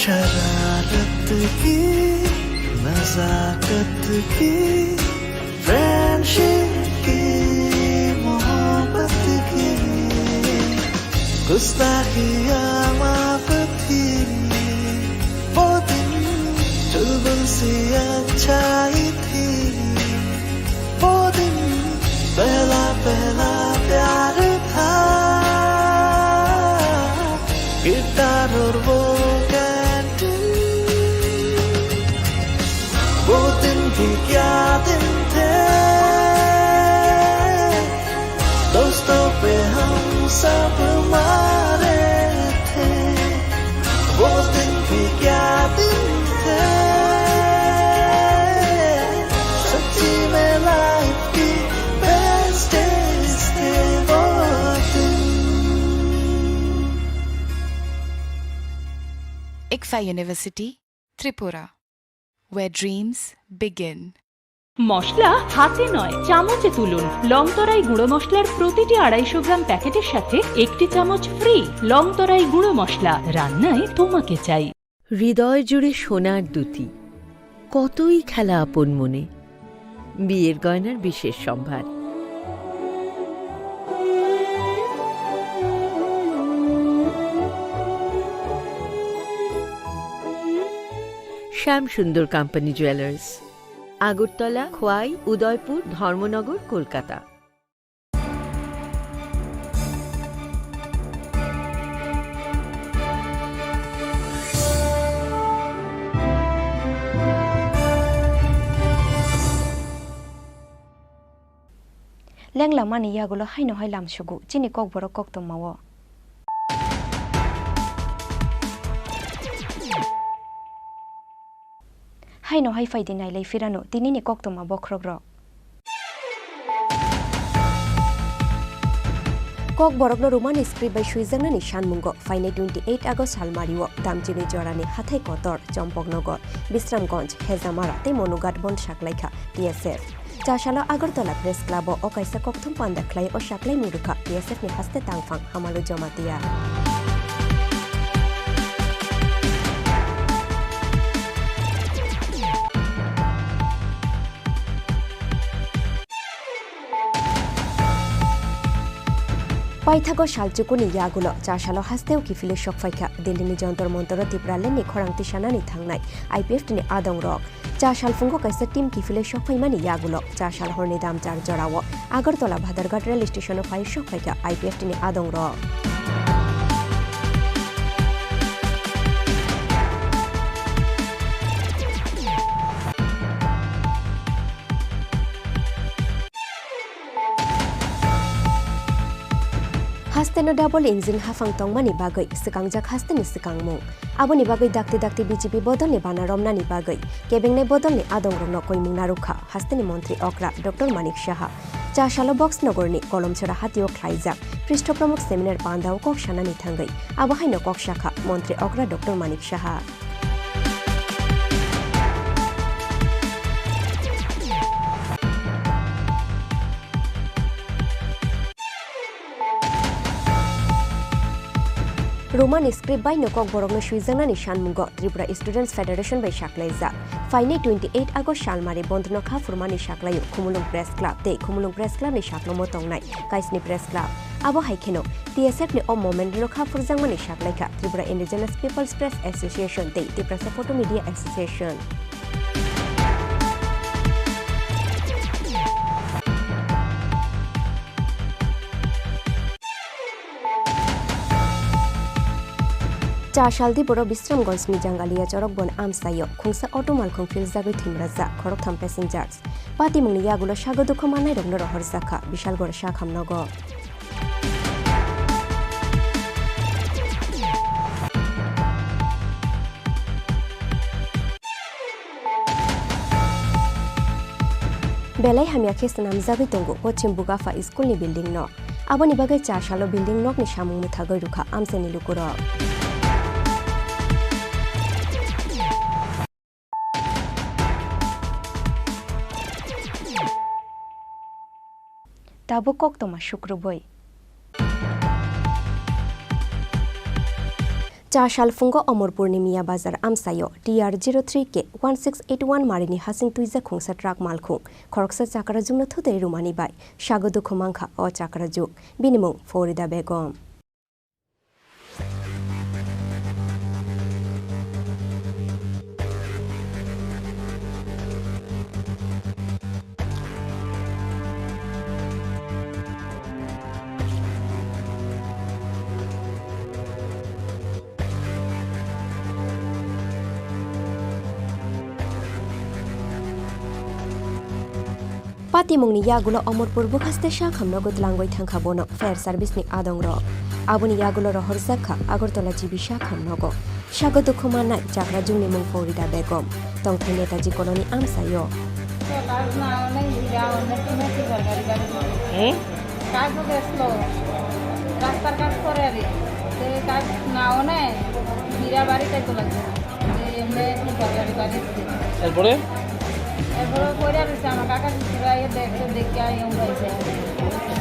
शरारत की नजाकत की फ्रेंडशिप की मोहब्बत की गुस्ताखियाँ माफ थी वो दिन चुलबुल सी अच्छाई थी वो दिन पहला पहला प्यार था गिटार और वो वो दिन भी क्या दिन थे दोस्तों पे हम सब मारे थे वो दिन भी क्या दिन थे सच्ची में लाइफ की बेस्ट डेज थे वो दिन। ICFA University, Tripura, where dreams begin. মশলা হাতে নয় চামচে তুলুন। লংতরাই গুঁড়ো মশলার প্রতিটি 250 গ্রাম প্যাকেটের সাথে 1টি চামচ ফ্রি। লংতরাই গুঁড়ো মশলা, রান্নায় তোমাকে চাই। হৃদয় জুড়ে সোনার দুটি, কতই খেলা আপন মনে। বিয়ের গয়নার বিশেষ সম্ভার। শ্যাম সুন্দর company jewellers, Agartala, Khowai, Udaipur, Dharmanagar, Kolkata. Lengla mani yagulo haino hai lam sugu, chini kok boro kok to mawo. Haino hai faidi nai lei firano, tinini kok to ma bokrogro. Kok borokno Roman script by Shuizangna ni Shanmungo, Faine 28 August Halmariwo, Damjini Jorani Hathai Kotor, Chompoknogor, Bisramganj, Hezamara, te Monugat Bond Shaklaika, TSF. Chashalo Agartala Press Club o kaisa kokthum panda klai o shaklai muruka TSF ni haste tangfang hamalu jomatia. Paithago Shalchukuni Yagulo, Chashalo Hasteo Kifile Shokfaika, Delini Jontor Montoro Tipraleni Korangti Shanani Thangnai, IPF ni Adong Rock, Chashal Fungo Kaisa Team Kifile Shokfaimani Yagulo, Chashal Horni Dam Char Jorawo, Agartala Bhadarghat Rail Station of Fire Shokfaika, IPF ni Adong Rock. Hasteno double engine hafang tongmani bagai sekangjak hasteni sekangmung aboni bagai dakti dakti BJP bodolni banaromna ni bagai kebengni bodolni adongrongno koimung narukha hasteni মন্ত্রী অকরা doctor Manik Saha চাশালো বক্স নগরনি কলমছড়া হাতিও খ্লাইজাক পৃষ্ঠ প্রমুখ seminar পান্দাও কক সানানি থাঙ্গাই আবহাইনো কক শাখা মন্ত্রী অকরা doctor Manik Saha Roman script by Nokok Borogno Shuizana Nishan Mungo, Tripura Students Federation by Shaklaiza. Fine 28 August Shalmari Bondnoka Furmani Shaklayo, Kumulung Press Club, Day Kumulung Press Club Nishaklo Motongnai, Kaisni Press Club. Abo Haikeno, TSF ni o moment Loka Furzangmani Shaklaika, Tripura Indigenous People's Press Association, Day, Tripura Photo Media Association. Chashaldi Boro Bisramgons ni Jangalia Chorokbon Amsayo, Kungsa Automal Kongfil Zabi Timraza, Korokham Passengers. Pati Mungni Yagulo Shagodu Komana Rogno Horzaka, Bishal Gor Shakham Nogo. Belai hamia kesan amzabi tunggu Pochim Bugafa School ni building no. Aboni bagai Chashalo building nok ni Shamung Muthagai Ruka Amseni Lukuro. Tabukok toma Shukruboy. Chashal Fungo Amorpur Nimia Bazar Amsayo, TR03K 1681 Marini Hasing Tuiza Kungsa Trak Malkung, Korksa Chakarajuna Thude Rumani Bai, Shagodu Kumanka or Chakarajuk, Binimung, Forida Begum. Pati Mungni Yagulo Amorpur Bukhaste Shakham Nogot Langoi Thankabono, Fair Service ni Adongro. Abuni Yagulo Rohorzaka, Agortola Jibi Shakham Nogo. Shagodu Kumana, Chakrajuni Mung Forida Begum. Tong Netaji Colony Amsayo.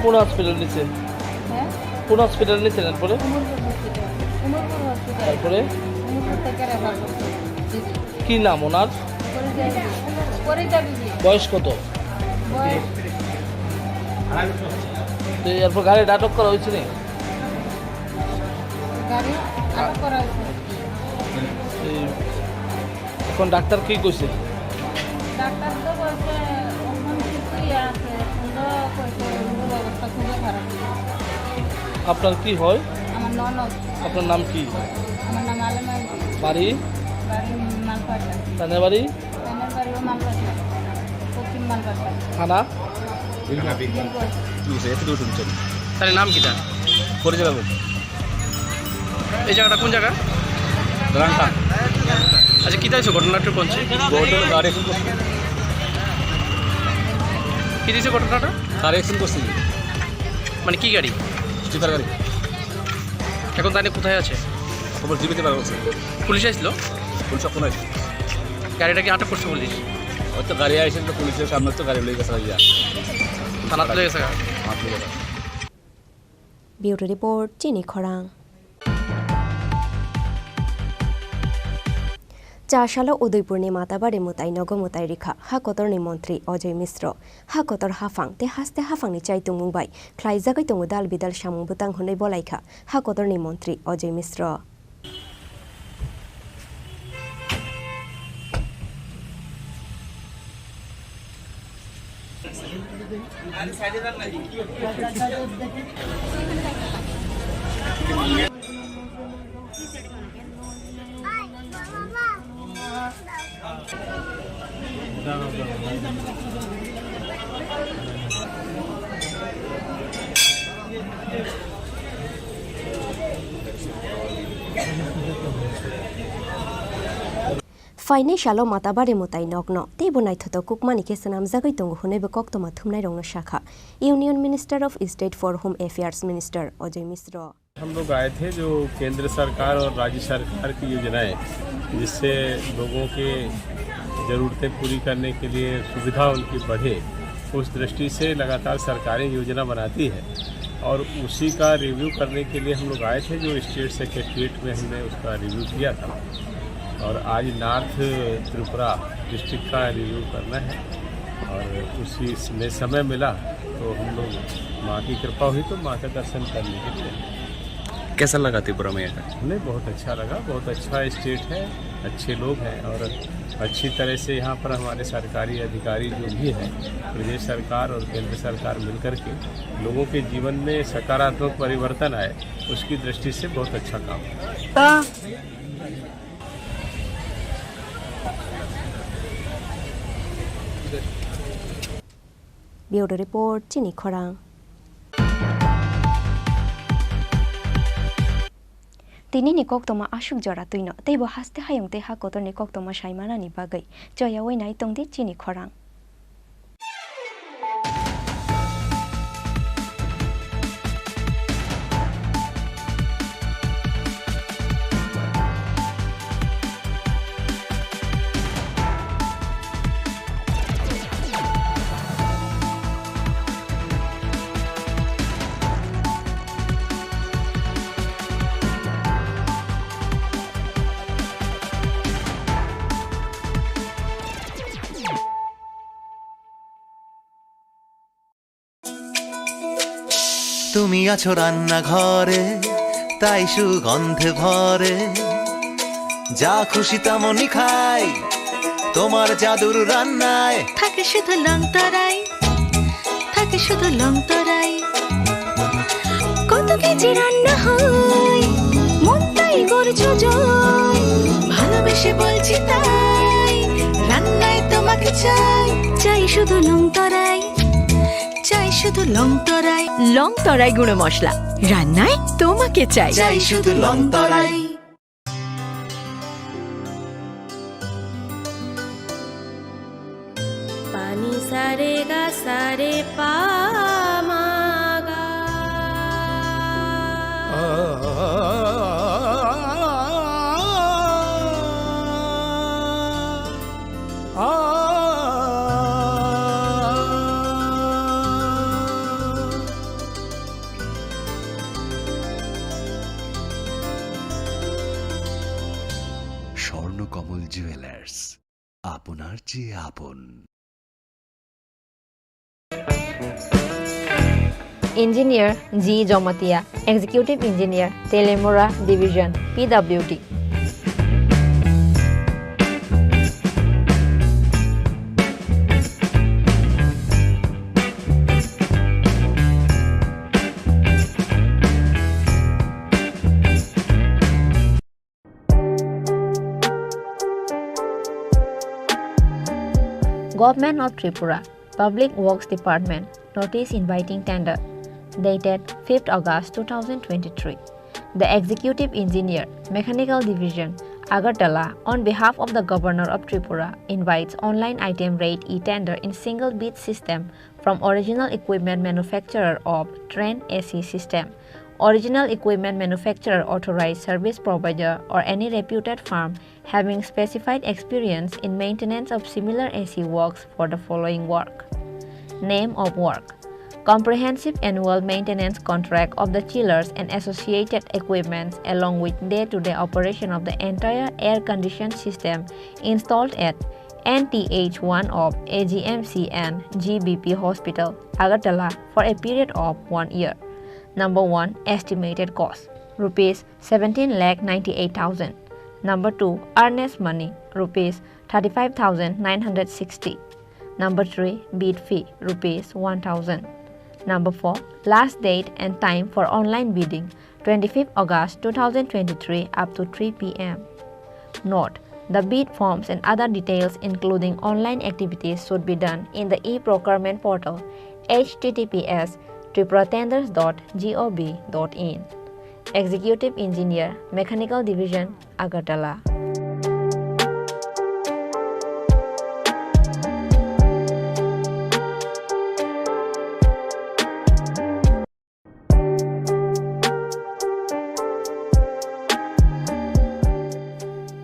কোন hospital নিচে কোন hospital নিচে তারপরে তারপরে কি নাম ওনার বয়স কত এরপর গাড়ি আটক করা হয়েছে না এখন ডাক্তার কি কইছে ডাক্তার তো বলছে ওখান কিছুই আছে সুন্দর কইছে অবস্থা খুবই খারাপ আপনার কি হয় আমার ননদ আপনার নাম কি আমার নাম আলেমা বাড়ি বাড়ি মালপাটা তানের বাড়ি মালপাটা পশ্চিম মালপাটা থানা তার নাম কিটা পরিচয় বাবু এই জায়গাটা কোন জায়গা রাংটা আচ্ছা কি তাইছো ঘটনাটা কোনছে ঘটনা কি দিছে ঘটনাটা কার অ্যাকশন করছে মানে কি গাড়ি স্টিপার গাড়ি এখন তাই কোথায় আছে খবর জীবিতে পাওয়া গেছে পুলিশ আসলো পুলিশ কখন আসলো গাড়িটা কি আটক করছে পুলিশ হয়তো গাড়ি আইছে তো পুলিশের সামনে তো গাড়ি লয়ে গেছে ইয়া থানা লয়ে গেছে Bureau Report Chini Khorang. Chashalo Udaipur ni Matabare Mutai Nogo Mutai Rikha, Hakotor ni Montri Ojay Misro, Hakotor Hafang, te haste Hafang ni Chaitung Mumbai, Klaizagai Tungudal Bidal Shamung Butang Hunay Bolaika, Hakotor ni Montri Ojay Misro. Faine shalo matabare mutai nokno te bonai thoto kukmani ke sanam jagai tongu hune be kok toma thumnai rongno shakha Union Minister of State for Home Affairs Minister Ojay Misro. हम लोग आए थे जो केंद्र सरकार और राज्य सरकार की योजनाएं जिससे लोगों के ज़रूरतें पूरी करने के लिए सुविधा उनकी बढ़े उस दृष्टि से लगातार सरकारें योजना बनाती है और उसी का रिव्यू करने के लिए हम लोग आए थे, जो स्टेट सेक्रेटरीट में हमने उसका रिव्यू किया था। और आज नॉर्थ त्रिपुरा डिस्ट्रिक्ट का रिव्यू करना है, और उसी में समय मिला तो हम लोग माँ की कृपा हुई तो माँ का दर्शन करने के लिए। कैसा लगा त्रिपुरा में आकर? हमें बहुत अच्छा लगा, बहुत अच्छा स्टेट है, अच्छे लोग हैं, और अच्छी तरह से यहाँ पर हमारे सरकारी अधिकारी जो भी हैं, प्रदेश सरकार और केंद्र सरकार मिलकर के लोगों के जीवन में सकारात्मक परिवर्तन आए, उसकी दृष्टि से बहुत अच्छा काम। ब्यूरो रिपोर्ट चिनी खरां। Tini ni kok toma asuk jora tuino, teibo haste hayong te ha kotor ni kok toma shaimana ni bagai, joya wai nai tong di chini khorang. তুমি আছো রান্না ঘরে, তাই সুগন্ধে ভরে, যা খুশি তেমনই খাই তোমার জাদুর রান্নায়। থাকে শুধু লংতরাই, থাকে শুধু লংতরাই, কত কেজি রান্না হয়, মন তাই করছো জয়, ভালোবেসে বলছি তাই, রান্নায় তোমাকে চাই, চাই শুধু লংতরাই, চাই শুধু লংতরাই। লংতরাই গুঁড়ো মশলা, রান্নায় তোমাকে চাই, চাই শুধু লংতরাই। পানি সারে গা সারে পা মা গা, স্বর্ণকমল জুয়েলার্স, আপনার চেয়ে আপন। Engineer G. Jomatia, Executive Engineer, Telemora Division, PWD. Government of Tripura, Public Works Department, Notice Inviting Tender, dated 5th August 2023. The Executive Engineer, Mechanical Division, Agartala, on behalf of the Governor of Tripura, invites online item rate e-tender in single bid system from original equipment manufacturer of Trend AC system, original equipment manufacturer authorized service provider, or any reputed firm having specified experience in maintenance of similar AC works for the following work. Name of work: comprehensive annual maintenance contract of the chillers and associated equipments along with day-to-day operation of the entire air-conditioned system installed at NTH1 of AGMC and GBP Hospital, Agartala for a period of 1 year. Number 1. Estimated cost Rs 17,98,000. Number 2. Earnest money Rs 35,960. Number 3. Bid fee Rs 1,000. Number 4. Last date and time for online bidding 25th August 2023 up to 3 p.m. Note: the bid forms and other details including online activities should be done in the e-procurement portal https://tripuratenders.gov.in. Executive Engineer, Mechanical Division, Agartala.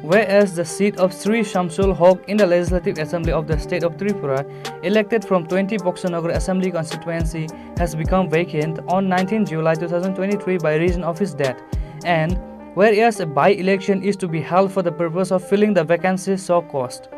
whereas the seat of Sri Shamsul Haq in the Legislative Assembly of the state of Tripura, elected from 20 Boxanagar Assembly constituency, has become vacant on 19 July 2023 by reason of his death, and whereas a by-election is to be held for the purpose of filling the vacancy so caused.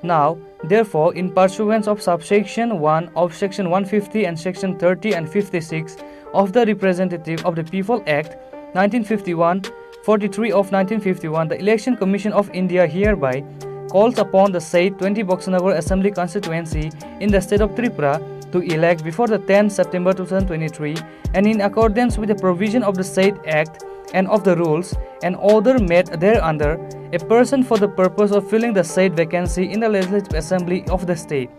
Now, therefore, in pursuance of subsection 1 of section 150 and section 30 and 56 of the Representative of the People Act 1951, 43 of 1951, the Election Commission of India hereby calls upon the said 20 Boxanagar Assembly constituency in the state of Tripura to elect before the 10th September 2023, and in accordance with the provision of the said Act and of the rules and order made thereunder, a person for the purpose of filling the said vacancy in the Legislative Assembly of the state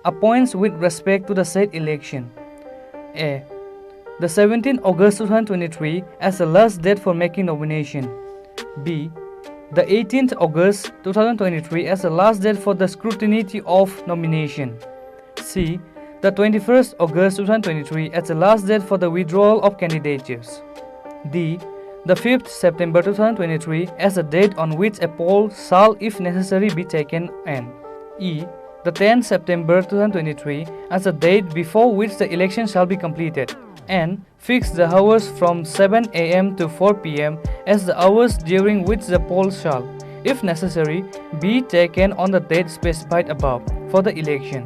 appoints with respect to the said election. A. The 17th August 2023 as the last date for making nomination. B. The 18th August 2023 as the last date for the scrutiny of nomination. C. The 21st August 2023 as the last date for the withdrawal of candidatures. D. The 5th September 2023 as the date on which a poll shall, if necessary, be taken, and E. The 10th September 2023 as the date before which the election shall be completed, and fix the hours from 7 a.m. to 4 p.m. as the hours during which the poll shall, if necessary, be taken on the date specified above for the election.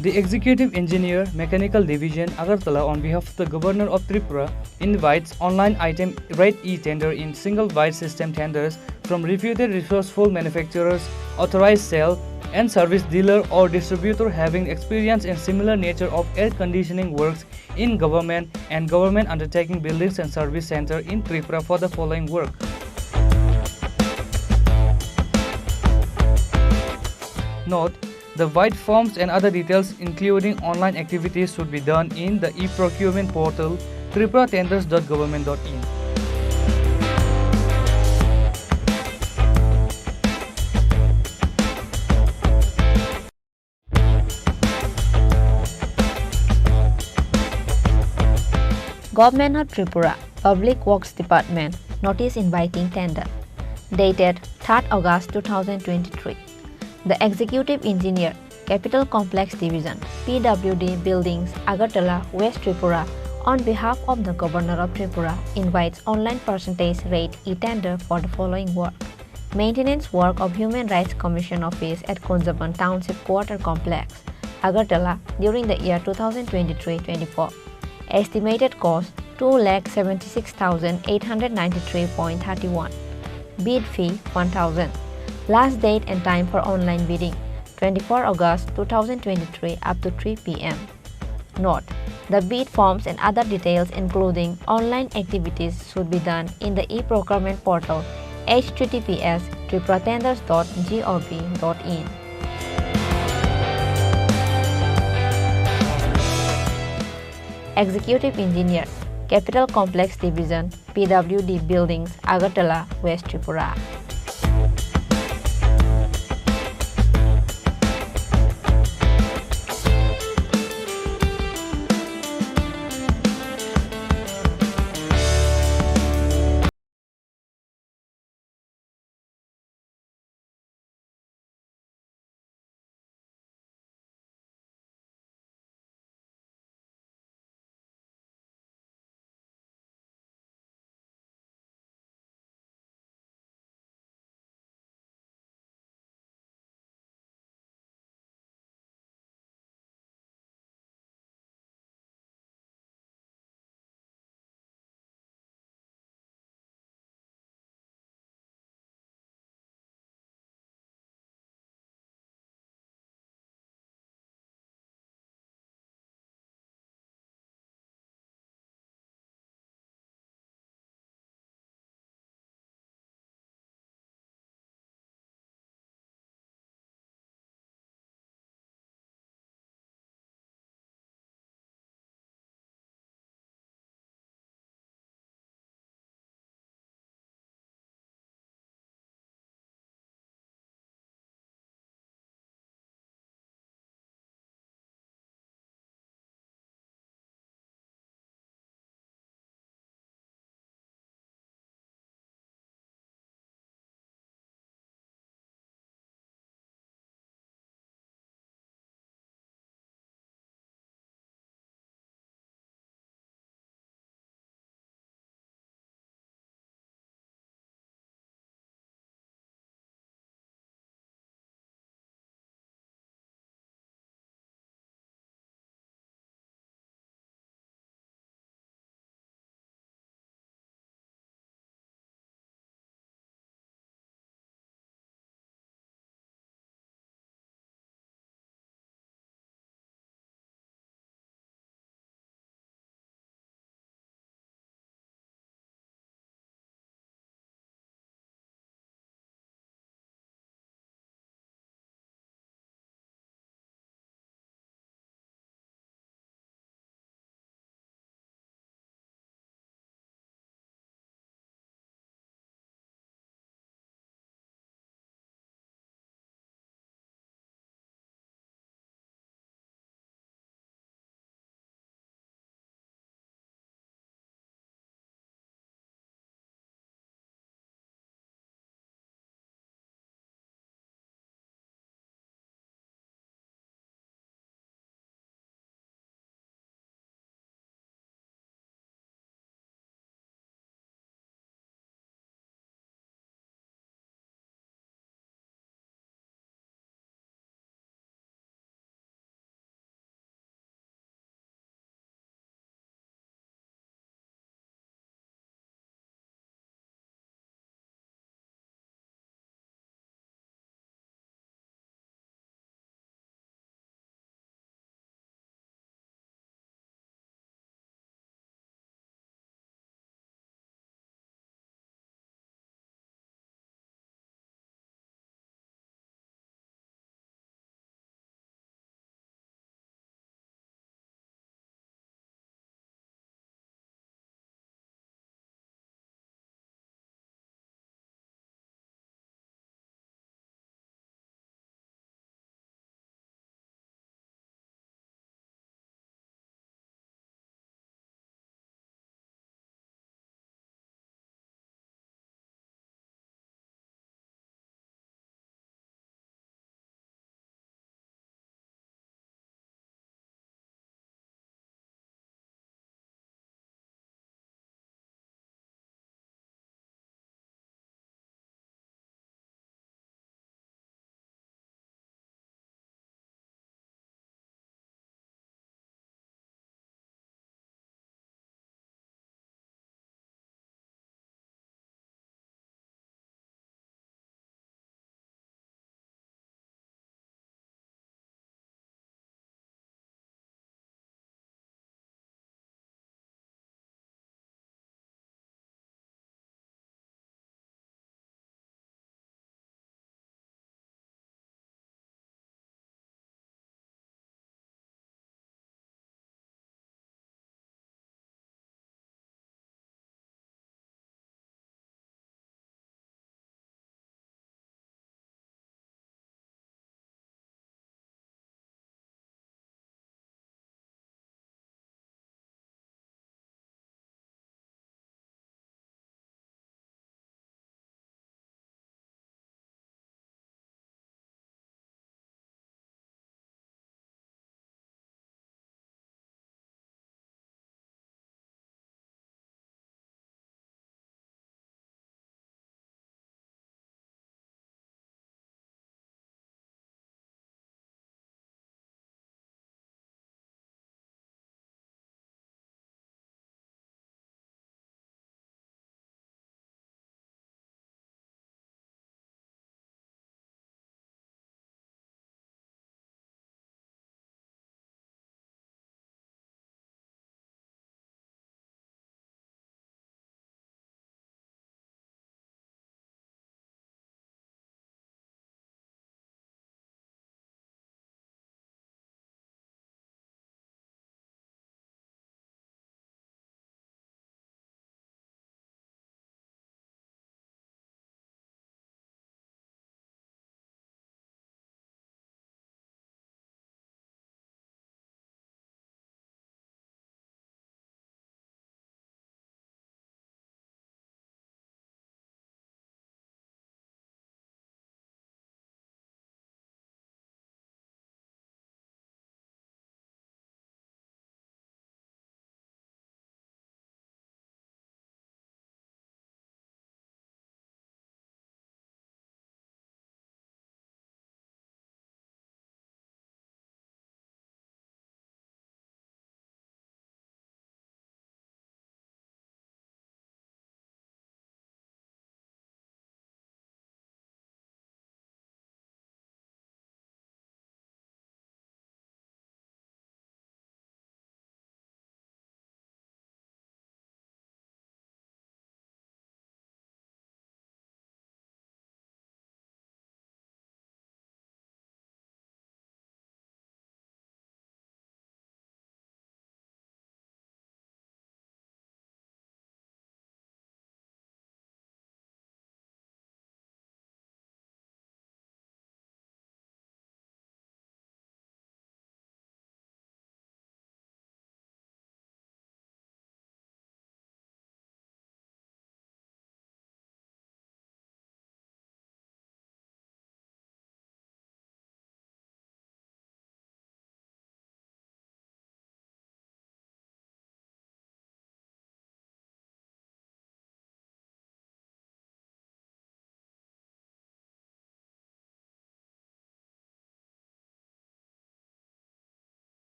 The Executive Engineer, Mechanical Division, Agartala, on behalf of the Governor of Tripura, invites online item rate e-tender in single bite system tenders from reputed resourceful manufacturers, authorized sale and service dealer or distributor having experience in similar nature of air conditioning works in government and government undertaking buildings and service center in Tripura for the following work. Note: the void forms and other details including online activities should be done in the e-procurement portal tripuratenders.government.in. Government of Tripura, Public Works Department, notice inviting tender. Dated 3rd August 2023. The Executive Engineer, Capital Complex Division, PWD Buildings, Agartala, West Tripura, on behalf of the Governor of Tripura, invites online percentage rate e-tender for the following work. Maintenance work of Human Rights Commission Office at Kunjaban Township Quarter Complex, Agartala, during the year 2023-24. Estimated cost 2,76,893.31. Bid fee 1,000. Last date and time for online bidding 24 August 2023 up to 3 p.m. Note: the bid forms and other details including online activities should be done in the e-procurement portal https://tripuratenders.gov.in. Executive Engineer, Capital Complex Division, PWD Buildings, Agartala, West Tripura.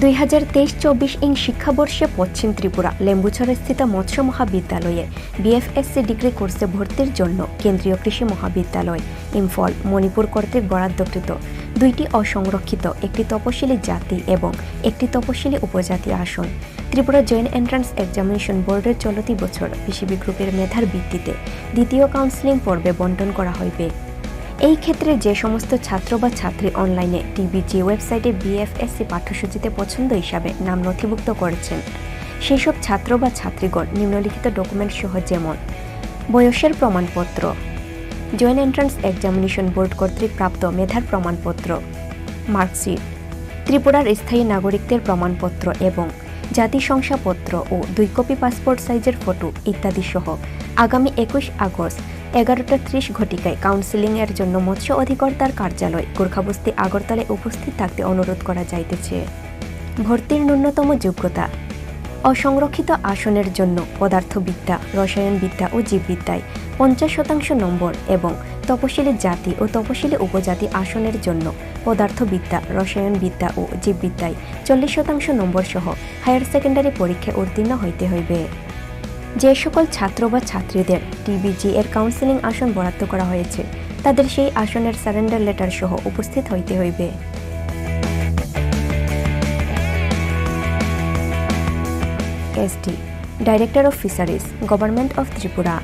2023-24 শিক্ষাবর্ষে পশ্চিম ত্রিপুরা লেম্বুছড়াস্থিত মৎস্য মহাবিদ্যালয়ে BFSc degree কোর্সে ভর্তির জন্য কেন্দ্রীয় কৃষি মহাবিদ্যালয় ইম্ফল মণিপুর কর্তৃক বরাদ্দকৃত 2টি অসংরক্ষিত, একটি তপশিলি জাতি এবং একটি তপশিলি উপজাতি আসন ত্রিপুরা জয়েন্ট এন্ট্রান্স এক্সামিনেশন বোর্ডের চলতি বছর পিসিবি গ্রুপের মেধার ভিত্তিতে দ্বিতীয় কাউন্সেলিং পর্বে বণ্টন করা হইবে। এই ক্ষেত্রে যে সমস্ত ছাত্র বা ছাত্রী অনলাইনে টিবিজি ওয়েবসাইটে বিএফএসসি পাঠ্যসূচিতে পছন্দ হিসাবে নাম নথিভুক্ত করেছেন, সেই সব ছাত্র বা ছাত্রীগণ নিম্নলিখিত ডকুমেন্ট সহ যেমন বয়সের প্রমাণপত্র, জয়েন্ট এন্ট্রান্স এক্সামিনেশন বোর্ড কর্তৃক প্রাপ্ত মেধার প্রমাণপত্র, মার্কশিট, ত্রিপুরার স্থায়ী নাগরিকদের প্রমাণপত্র এবং জাতি শংসাপত্র ও 2 কপি পাসপোর্ট সাইজের ফটো ইত্যাদি সহ আগামী 21 আগস্ট 11:30 ঘটিকায় কাউন্সেলিংয়ের জন্য মৎস্য অধিকর্তার কার্যালয় গোর্খাবস্তি আগরতলায় উপস্থিত থাকতে অনুরোধ করা যাইতেছে। ভর্তির ন্যূনতম যোগ্যতা: অসংরক্ষিত আসনের জন্য পদার্থবিদ্যা, রসায়নবিদ্যা ও জীববিদ্যায় 50% নম্বর এবং তপশিলি জাতি ও তপশিলি উপজাতি আসনের জন্য পদার্থবিদ্যা, রসায়নবিদ্যা ও জীববিদ্যায় 40% নম্বর সহ হায়ার সেকেন্ডারি পরীক্ষায় উত্তীর্ণ হইতে হইবে। যে সকল ছাত্র বা ছাত্রীদের টিবিজি এর কাউন্সেলিং আসন বরাদ্দ করা হয়েছে তাদের সেই আসনের সারেন্ডার লেটার সহ উপস্থিত হইতে হইবে। SD director of fisheries, government of Tripura.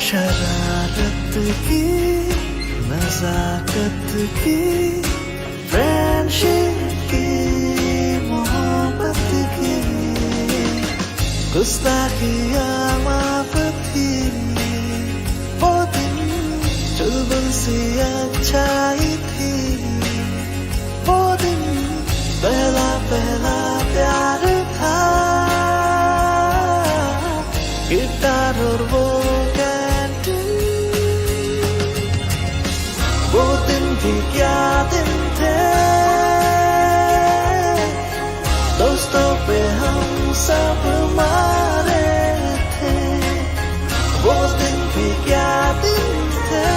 शरारत की नजाकत की फ्रेंडशिप की मोहब्बत की गुस्ताखियाँ माफ थी वो दिन चुलबुल सी अच्छाई थी वो दिन पहला पहला प्यार था गिटार और वो वो दिन भी क्या दिन थे दोस्तों पे हम सब मारे थे वो दिन भी क्या दिन थे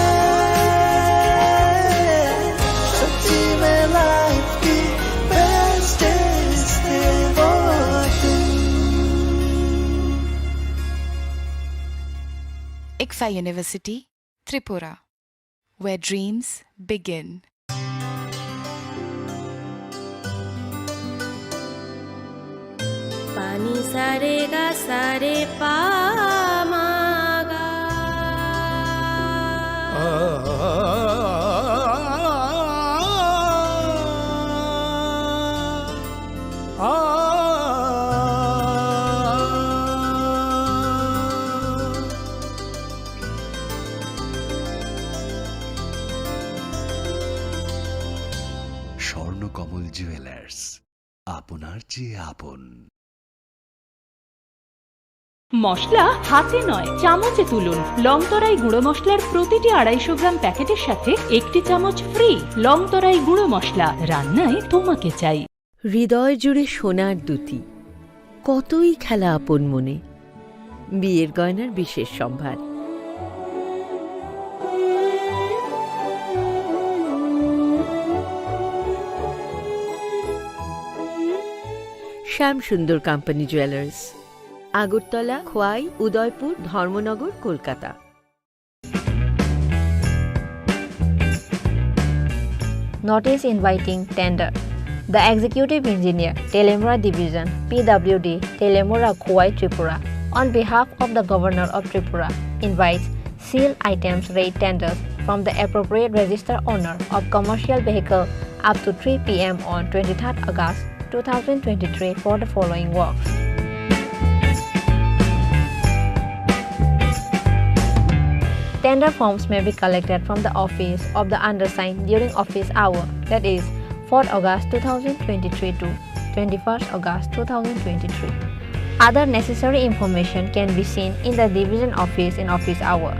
ICFA University, Tripura, where dreams begin. पानी सारे गा सारे पा मा गा স্বর্ণকমল জুয়েলার্স, আপনার চেয়ে আপন। মশলা হাতে নয় চামচে তুলুন। লংতরাই গুঁড়ো মশলার প্রতিটি 250 গ্রাম প্যাকেটের সাথে 1টি চামচ ফ্রি। লংতরাই গুঁড়ো মশলা, রান্নায় তোমাকে চাই। হৃদয় জুড়ে সোনার দুটি, কতই খেলা আপন মনে। বিয়ের গয়নার বিশেষ সম্ভার। শ্যাম সুন্দর company jewellers, Agartala, Khowai, Udaipur, Dharmanagar, Kolkata. Notice inviting tender. The Executive Engineer, Telemora Division, PWD, Telemora Khowai, Tripura, on behalf of the Governor of Tripura, invites sealed items rate tenders from the appropriate register owner of commercial vehicle up to 3 p.m. on 23rd August 2023 for the following works. Tender forms may be collected from the office of the undersigned during office hour, that is 4th August 2023 to 21st August 2023. Other necessary information can be seen in the division office in office hour.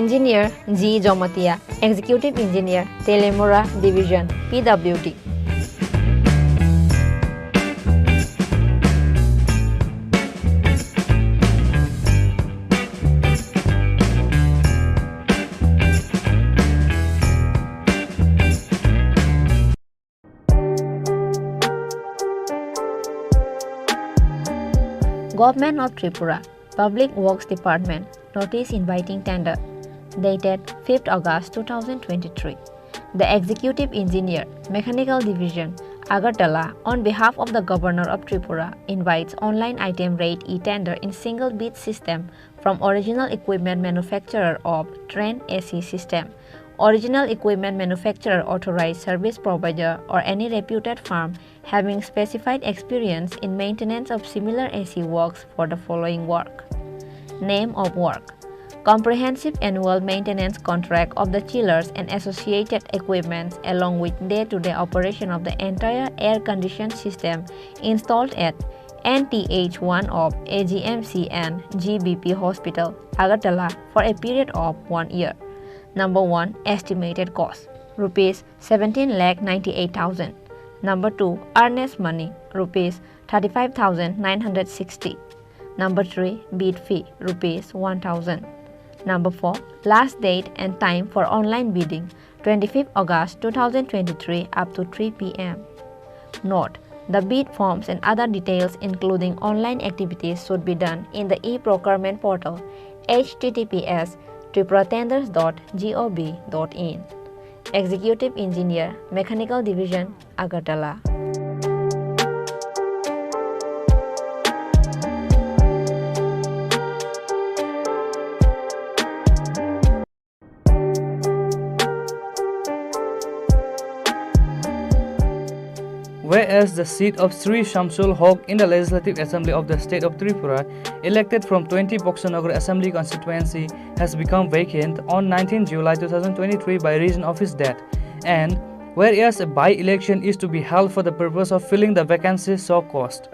Engineer G. Jomatia, Executive Engineer, Telemora Division, PWD. Government of Tripura, Public Works Department, notice inviting tender, dated 5th August 2023. The Executive Engineer, Mechanical Division, Agartala, on behalf of the Governor of Tripura, invites online item rate e-tender in single bid system from original equipment manufacturer of Trend AC system, original equipment manufacturer, authorized service provider, or any reputed firm having specified experience in maintenance of similar AC works for the following work. Name of work: comprehensive annual maintenance contract of the chillers and associated equipments along with day-to-day operation of the entire air-conditioned system installed at NTH1 of AGMC and GBP Hospital, Agartala for a period of 1 year. Number 1. Estimated cost Rs 17,98,000. Number 2. Earnest money Rs 35,960. Number 3. Bid fee Rs 1,000. Number 4. Last date and time for online bidding 25th August 2023 up to 3 p.m. Note: the bid forms and other details including online activities should be done in the e-procurement portal https://tripuratenders.gov.in. Executive Engineer, Mechanical Division, Agartala. Whereas the seat of Sri Shamsul Haq in the Legislative Assembly of the State of Tripura, elected from 20 Boxanagar Assembly constituency, has become vacant on 19 July 2023 by reason of his death, and whereas a by-election is to be held for the purpose of filling the vacancies so caused.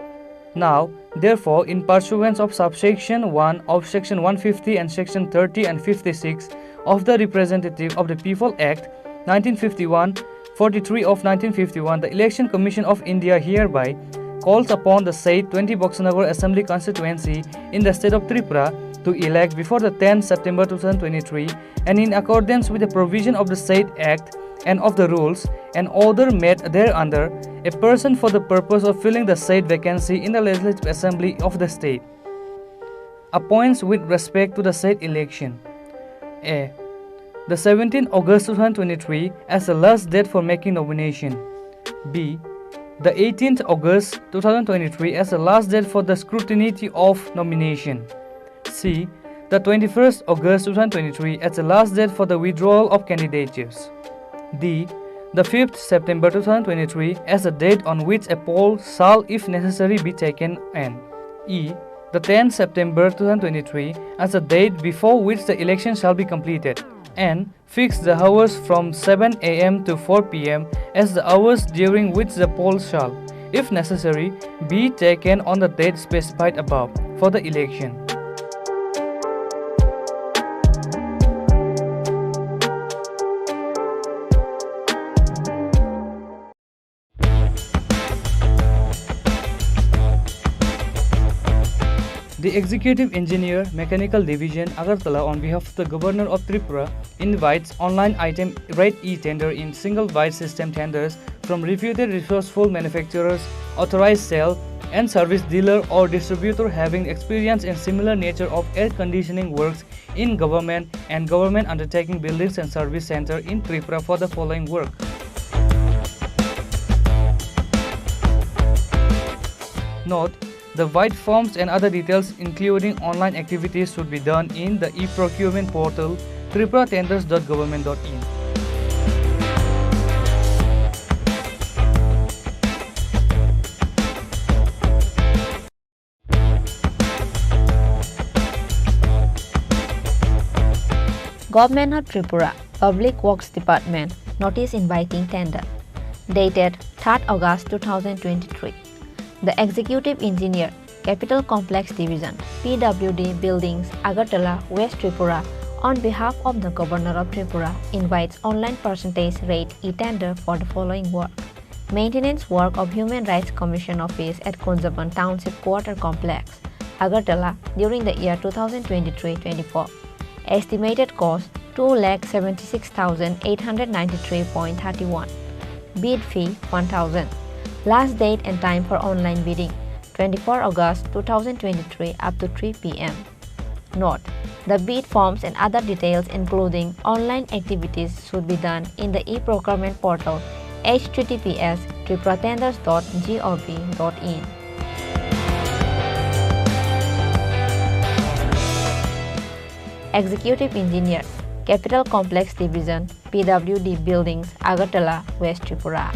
Now, therefore, in pursuance of subsection 1 of section 150 and section 30 and 56 of the Representative of the People Act 1951, 43 of 1951, the Election Commission of India hereby calls upon the said 20 Boxanagar Assembly constituency in the state of Tripura to elect before the 10th September 2023 and in accordance with the provision of the said Act and of the rules and order made thereunder, a person for the purpose of filling the said vacancy in the Legislative Assembly of the state. Appoints with respect to the said election. A. The 17th August 2023 as the last date for making nomination. B. The 18th August 2023 as the last date for the scrutiny of nomination. C. The 21st August 2023 as the last date for the withdrawal of candidatures. D. The 5th September 2023 as the date on which a poll shall, if necessary, be taken, and E. The 10th September 2023 as the date before which the election shall be completed, and fix the hours from 7 a.m. to 4 p.m. as the hours during which the poll shall, if necessary, be taken on the date specified above for the election. The Executive Engineer, Mechanical Division, Agartala, on behalf of the Governor of Tripura, invites online item rate e-tender in single bite system tenders from reputed resourceful manufacturers, authorized sale and service dealer or distributor having experience in similar nature of air conditioning works in government and government undertaking buildings and service center in Tripura for the following work. Note: the void forms and other details including online activities should be done in the e-procurement portal tripuratenders.government.in. Government of Tripura, Public Works Department, notice inviting tender. Dated 3rd August 2023. The Executive Engineer, Capital Complex Division, PWD Buildings, Agartala, West Tripura, on behalf of the Governor of Tripura, invites online percentage rate e-tender for the following work. Maintenance work of Human Rights Commission Office at Kunjaban Township Quarter Complex, Agartala, during the year 2023-24. Estimated cost 2,76,893.31. Bid fee 1,000. Last date and time for online bidding 24 August 2023 up to 3 p.m. Note: the bid forms and other details including online activities should be done in the e-procurement portal https://tripuratenders.gov.in. Executive Engineer, Capital Complex Division, PWD Buildings, Agartala, West Tripura.